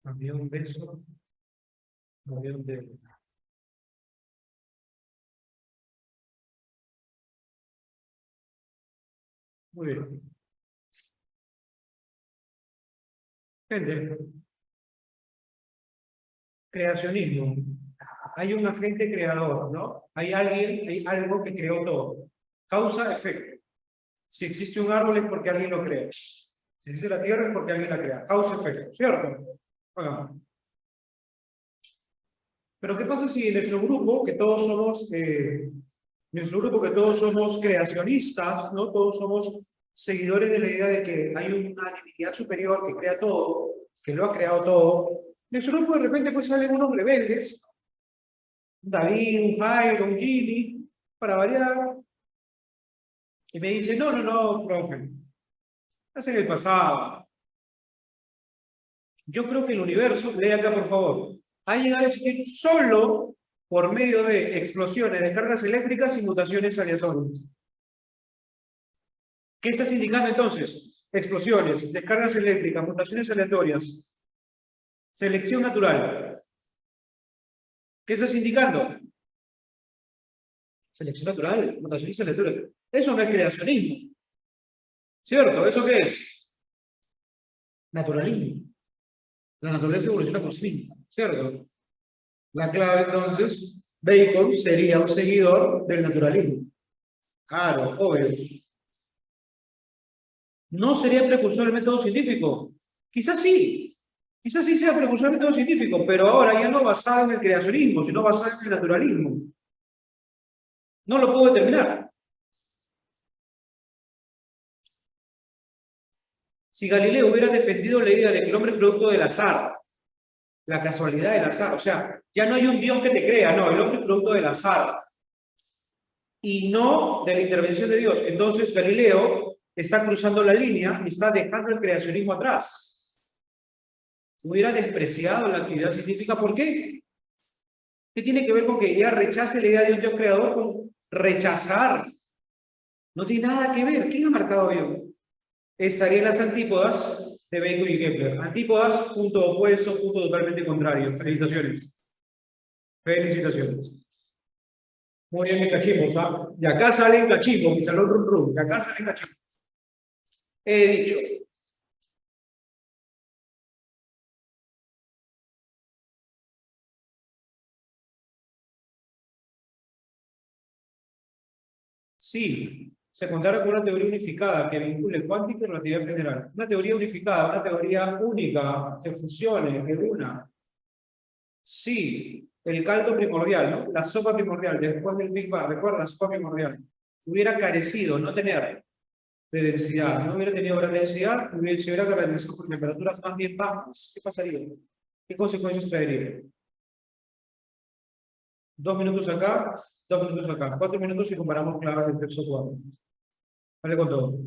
Había un beso, había un dedo. Muy bien. Gente, creacionismo. Hay un agente creador, ¿no? Hay alguien, hay algo que creó todo. Causa, efecto. Si existe un árbol es porque alguien lo creó. Si existe la tierra es porque alguien la crea. Causa, efecto. ¿Cierto? Bueno, pero ¿qué pasa si en nuestro grupo que todos somos creacionistas, ¿no? Todos somos seguidores de la idea de que hay una divinidad superior que crea todo, que lo ha creado todo. En nuestro grupo de repente pues salen unos rebeldes, un David, un Jairo, un Jimmy, para variar, y me dicen, no, no, no, profe, es en el pasado. Yo creo que el universo, lee acá por favor, ha llegado a existir solo por medio de explosiones, descargas eléctricas y mutaciones aleatorias. ¿Qué estás indicando entonces? Explosiones, descargas eléctricas, mutaciones aleatorias, selección natural. ¿Qué estás indicando? Selección natural, mutaciones aleatorias. Eso no es creacionismo, ¿cierto? ¿Eso qué es? Naturalismo. La naturaleza evoluciona por sí misma, ¿cierto? La clave entonces, Bacon sería un seguidor del naturalismo. Claro, obvio. ¿No sería precursor del método científico? Quizás sí sea precursor del método científico, pero ahora ya no basado en el creacionismo, sino basado en el naturalismo. No lo puedo determinar. Si Galileo hubiera defendido la idea de que el hombre es producto del azar, la casualidad del azar, o sea, ya no hay un Dios que te crea, no, el hombre es producto del azar y no de la intervención de Dios. Entonces Galileo está cruzando la línea y está dejando el creacionismo atrás. Hubiera despreciado la actividad científica, ¿por qué? ¿Qué tiene que ver con que ella rechace la idea de un Dios creador con rechazar? No tiene nada que ver. ¿Quién ha marcado bien? Estaría en las antípodas de Bacon y Kepler. Antípodas, punto opuesto, punto totalmente contrario. Felicitaciones. Felicitaciones. Muy bien, cachimos, ¿ah? Y acá salen cachimos, mi salón rum rum. Y acá salen cachimos. He dicho. Sí, se contara con una teoría unificada que vincule cuántica y relatividad general. Una teoría unificada, una teoría única, que fusione, que una. Sí, el caldo primordial, ¿no? La sopa primordial, después del Big Bang, recuerda, la sopa primordial. Hubiera carecido, no tener de densidad, no hubiera tenido gran densidad, se hubiera caracterizado por temperaturas más bien bajas. ¿Qué pasaría? ¿Qué consecuencias traería? 2 minutos acá, 2 minutos acá, 4 minutos y comparamos claves del texto 4. Vale con todo.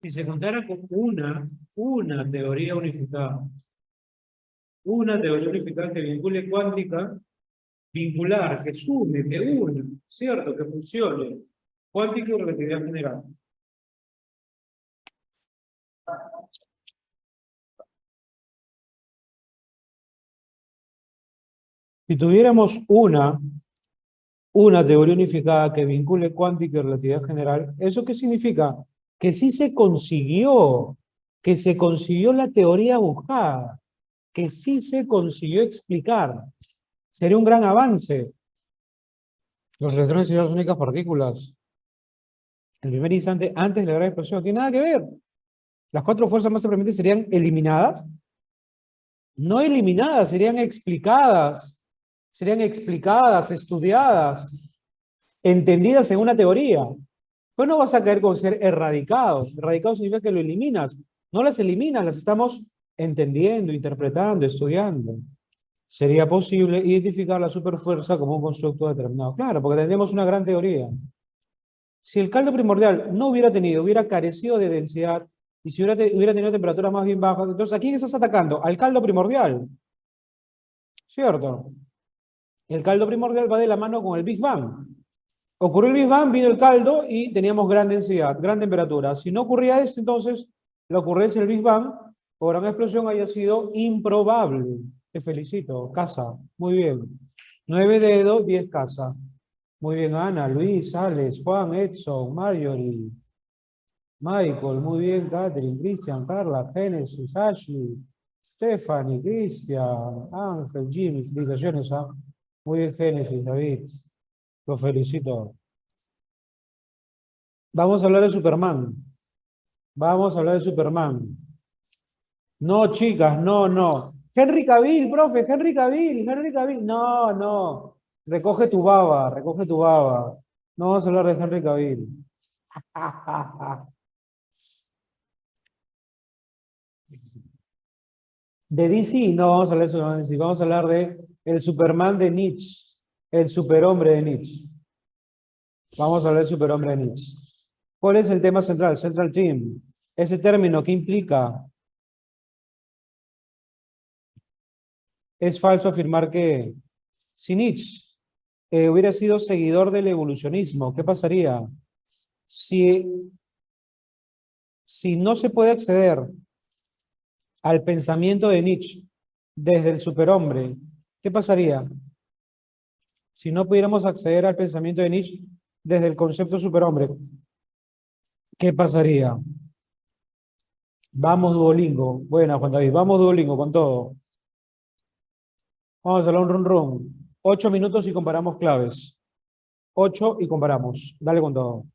Si se contara con una teoría unificada que vincule cuántica, vincular, que sume, que una, ¿cierto? Que funcione. Cuántica y relatividad general. Si tuviéramos una teoría unificada que vincule cuántica y relatividad general, ¿eso qué significa? Que sí se consiguió, que se consiguió la teoría buscada, que sí se consiguió explicar. Sería un gran avance. Los electrones y las únicas partículas, en el primer instante, antes de la gran explosión, no tiene nada que ver. Las cuatro fuerzas más simplemente serían eliminadas. No eliminadas, serían explicadas, estudiadas, entendidas en una teoría. Pues no vas a caer con ser erradicados. Erradicados significa que lo eliminas. No las eliminas, las estamos entendiendo, interpretando, estudiando. Sería posible identificar la superfuerza como un constructo determinado. Claro, porque tendríamos una gran teoría. Si el caldo primordial no hubiera carecido de densidad, y si hubiera tenido temperaturas más bien bajas, entonces ¿a quién estás atacando? Al caldo primordial, ¿cierto? El caldo primordial va de la mano con el Big Bang. Ocurrió el Big Bang, vino el caldo y teníamos gran densidad, gran temperatura. Si no ocurría esto, entonces la ocurrencia del Big Bang o gran explosión haya sido improbable. Te felicito, casa. Muy bien. 9 dedos, 10 casa. Muy bien, Ana, Luis, Alex, Juan, Edson, Marjorie, Michael, muy bien, Catherine, Cristian, Carla, Génesis, Ashley, Stephanie, Cristian, Ángel, Jimmy, felicitaciones, ¿ah? Muy bien, Génesis, David. Los felicito. Vamos a hablar de Superman. Vamos a hablar de Superman. No, chicas, no, no. Henry Cavill, profe, Henry Cavill, Henry Cavill. No, no. Recoge tu baba, recoge tu baba. No vamos a hablar de Henry Cavill. De DC, no vamos a hablar de Superman de DC, vamos a hablar de el Superman de Nietzsche, el superhombre de Nietzsche. Vamos a hablar del superhombre de Nietzsche. ¿Cuál es el tema central? Central Team. Ese término, ¿qué implica? Es falso afirmar que si Nietzsche hubiera sido seguidor del evolucionismo, ¿qué pasaría? Si, si no se puede acceder al pensamiento de Nietzsche desde el superhombre, ¿qué pasaría? Si no pudiéramos acceder al pensamiento de Nietzsche desde el concepto superhombre, ¿qué pasaría? Vamos Duolingo. Buena, Juan David. Vamos Duolingo con todo. Vamos a hablar un run run. 8 minutos y comparamos claves. 8 y comparamos. Dale con todo.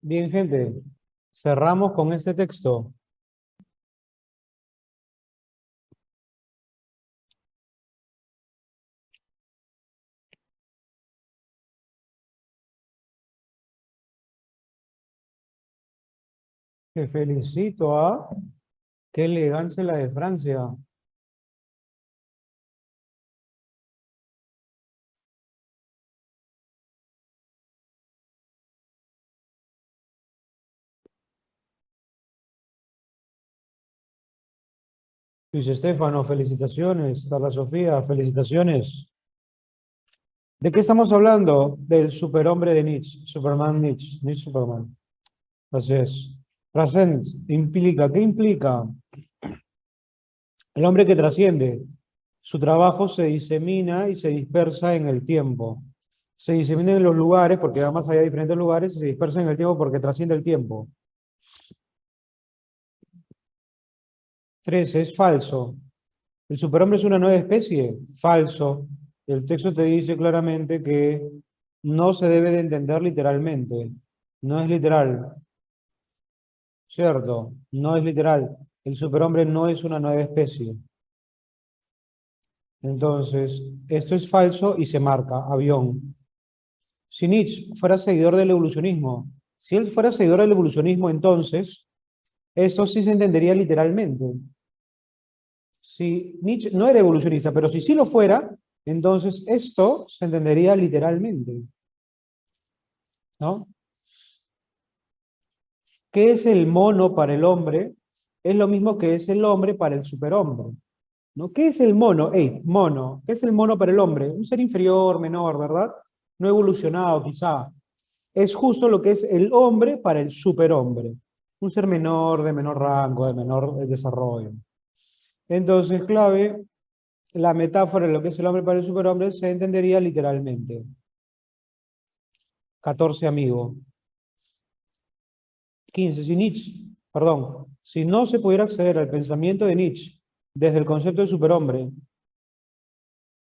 Bien, gente, cerramos con este texto. Te felicito, ¿ah? Qué elegancia la de Francia. Luis Estefano, felicitaciones. Carla Sofía, felicitaciones. ¿De qué estamos hablando? Del superhombre de Nietzsche, Superman Nietzsche, Nietzsche Superman. Así es. Trascendence implica, ¿qué implica? El hombre que trasciende. Su trabajo se disemina y se dispersa en el tiempo. Se disemina en los lugares porque va más allá de diferentes lugares y se dispersa en el tiempo porque trasciende el tiempo. 13 es falso. ¿El superhombre es una nueva especie? Falso. El texto te dice claramente que no se debe de entender literalmente. No es literal. ¿Cierto? No es literal. El superhombre no es una nueva especie. Entonces, esto es falso y se marca, avión. Si Nietzsche fuera seguidor del evolucionismo, si él fuera seguidor del evolucionismo, entonces, eso sí se entendería literalmente. Si Nietzsche no era evolucionista, pero si sí lo fuera, entonces esto se entendería literalmente, ¿no? ¿Qué es el mono para el hombre? Es lo mismo que es el hombre para el superhombre, ¿no? ¿Qué es el mono? Hey, mono. ¿Qué es el mono para el hombre? Un ser inferior, menor, ¿verdad? No evolucionado, quizá. Es justo lo que es el hombre para el superhombre. Un ser menor, de menor rango, de menor desarrollo. Entonces, clave, la metáfora de lo que es el hombre para el superhombre se entendería literalmente. 14 amigo. 15. Si Nietzsche, perdón, si no se pudiera acceder al pensamiento de Nietzsche desde el concepto de superhombre,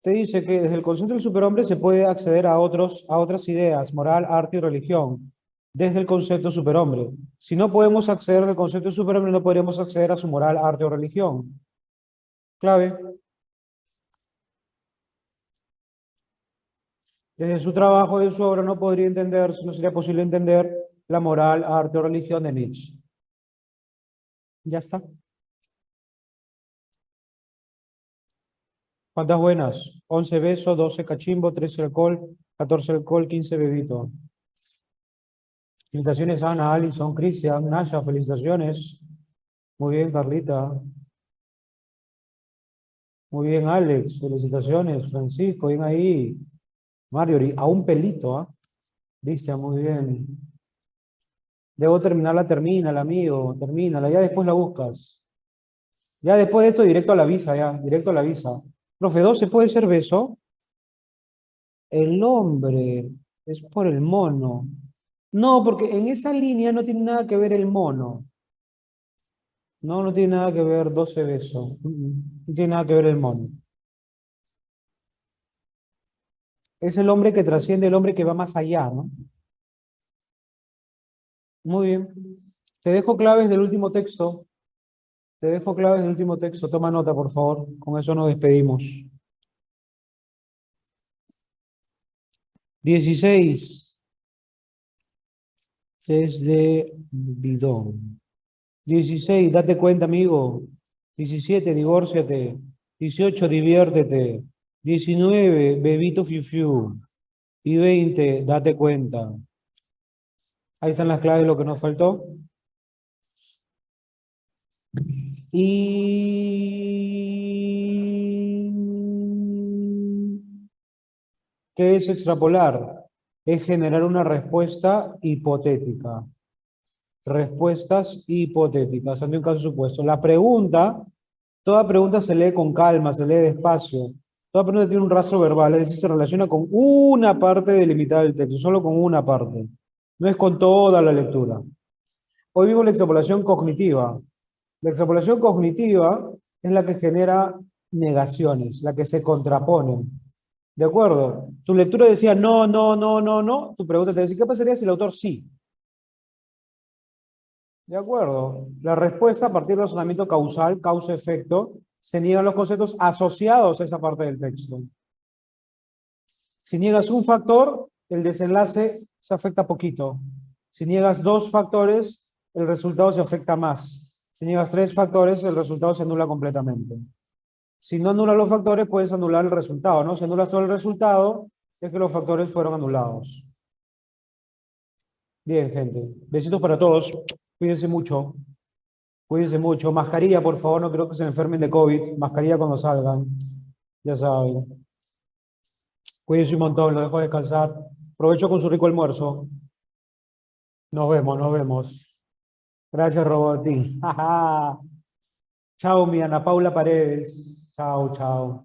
te dice que desde el concepto del superhombre se puede acceder a otras ideas, moral, arte y religión, desde el concepto superhombre. Si no podemos acceder al concepto de superhombre, no podremos acceder a su moral, arte o religión. Clave. Desde su trabajo, de su obra, no podría entenderse, no sería posible entender la moral, arte o religión de Nietzsche. Ya está. ¿Cuántas buenas? 11 besos, 12 cachimbo, 13 alcohol, 14 alcohol, 15 bebito. Felicitaciones Ana, Alison, Cristian, Nasha, felicitaciones. Muy bien, Carlita. Muy bien, Alex, felicitaciones. Francisco, bien ahí. Mario, a un pelito, ¿ah? Cristian, muy bien. Debo terminarla, termínala, amigo, termínala, ya después la buscas. Ya después de esto, directo a la visa, ya, directo a la visa. Profe, 12 puede ser beso. El hombre es por el mono. No, porque en esa línea no tiene nada que ver el mono. No, no tiene nada que ver 12 besos. No tiene nada que ver el mono. Es el hombre que trasciende, el hombre que va más allá, ¿no? Muy bien. Te dejo claves del último texto. Te dejo claves del último texto. Toma nota, por favor. Con eso nos despedimos. 16. Desde bidón. 16. Date cuenta, amigo. 17. Divórciate. 18. Diviértete. 19. Bebito fiu fiu. Y 20. Date cuenta. Ahí están las claves de lo que nos faltó. Y ¿qué es extrapolar? Es generar una respuesta hipotética. Respuestas hipotéticas, ante un caso supuesto. La pregunta, toda pregunta se lee con calma, se lee despacio. Toda pregunta tiene un rastro verbal, es decir, se relaciona con una parte delimitada del texto, solo con una parte. No es con toda la lectura. Hoy vimos la extrapolación cognitiva. La extrapolación cognitiva es la que genera negaciones, la que se contraponen. ¿De acuerdo? Tu lectura decía no, no, no, no, no. Tu pregunta te decía, ¿qué pasaría si el autor sí? De acuerdo. La respuesta a partir del razonamiento causal, causa-efecto, se niegan los conceptos asociados a esa parte del texto. Si niegas un factor, el desenlace se afecta poquito. Si niegas dos factores, el resultado se afecta más. Si niegas tres factores, el resultado se anula completamente. Si no anulas los factores, puedes anular el resultado, ¿no? Si anulas todo el resultado, es que los factores fueron anulados. Bien, gente. Besitos para todos. Cuídense mucho. Cuídense mucho. Mascarilla, por favor, no creo que se enfermen de COVID. Mascarilla cuando salgan. Ya saben. Cuídense un montón, lo dejo descansar. Provecho con su rico almuerzo. Nos vemos, nos vemos. Gracias, Robotín. Chao, mi Ana Paula Paredes. Chao, chao.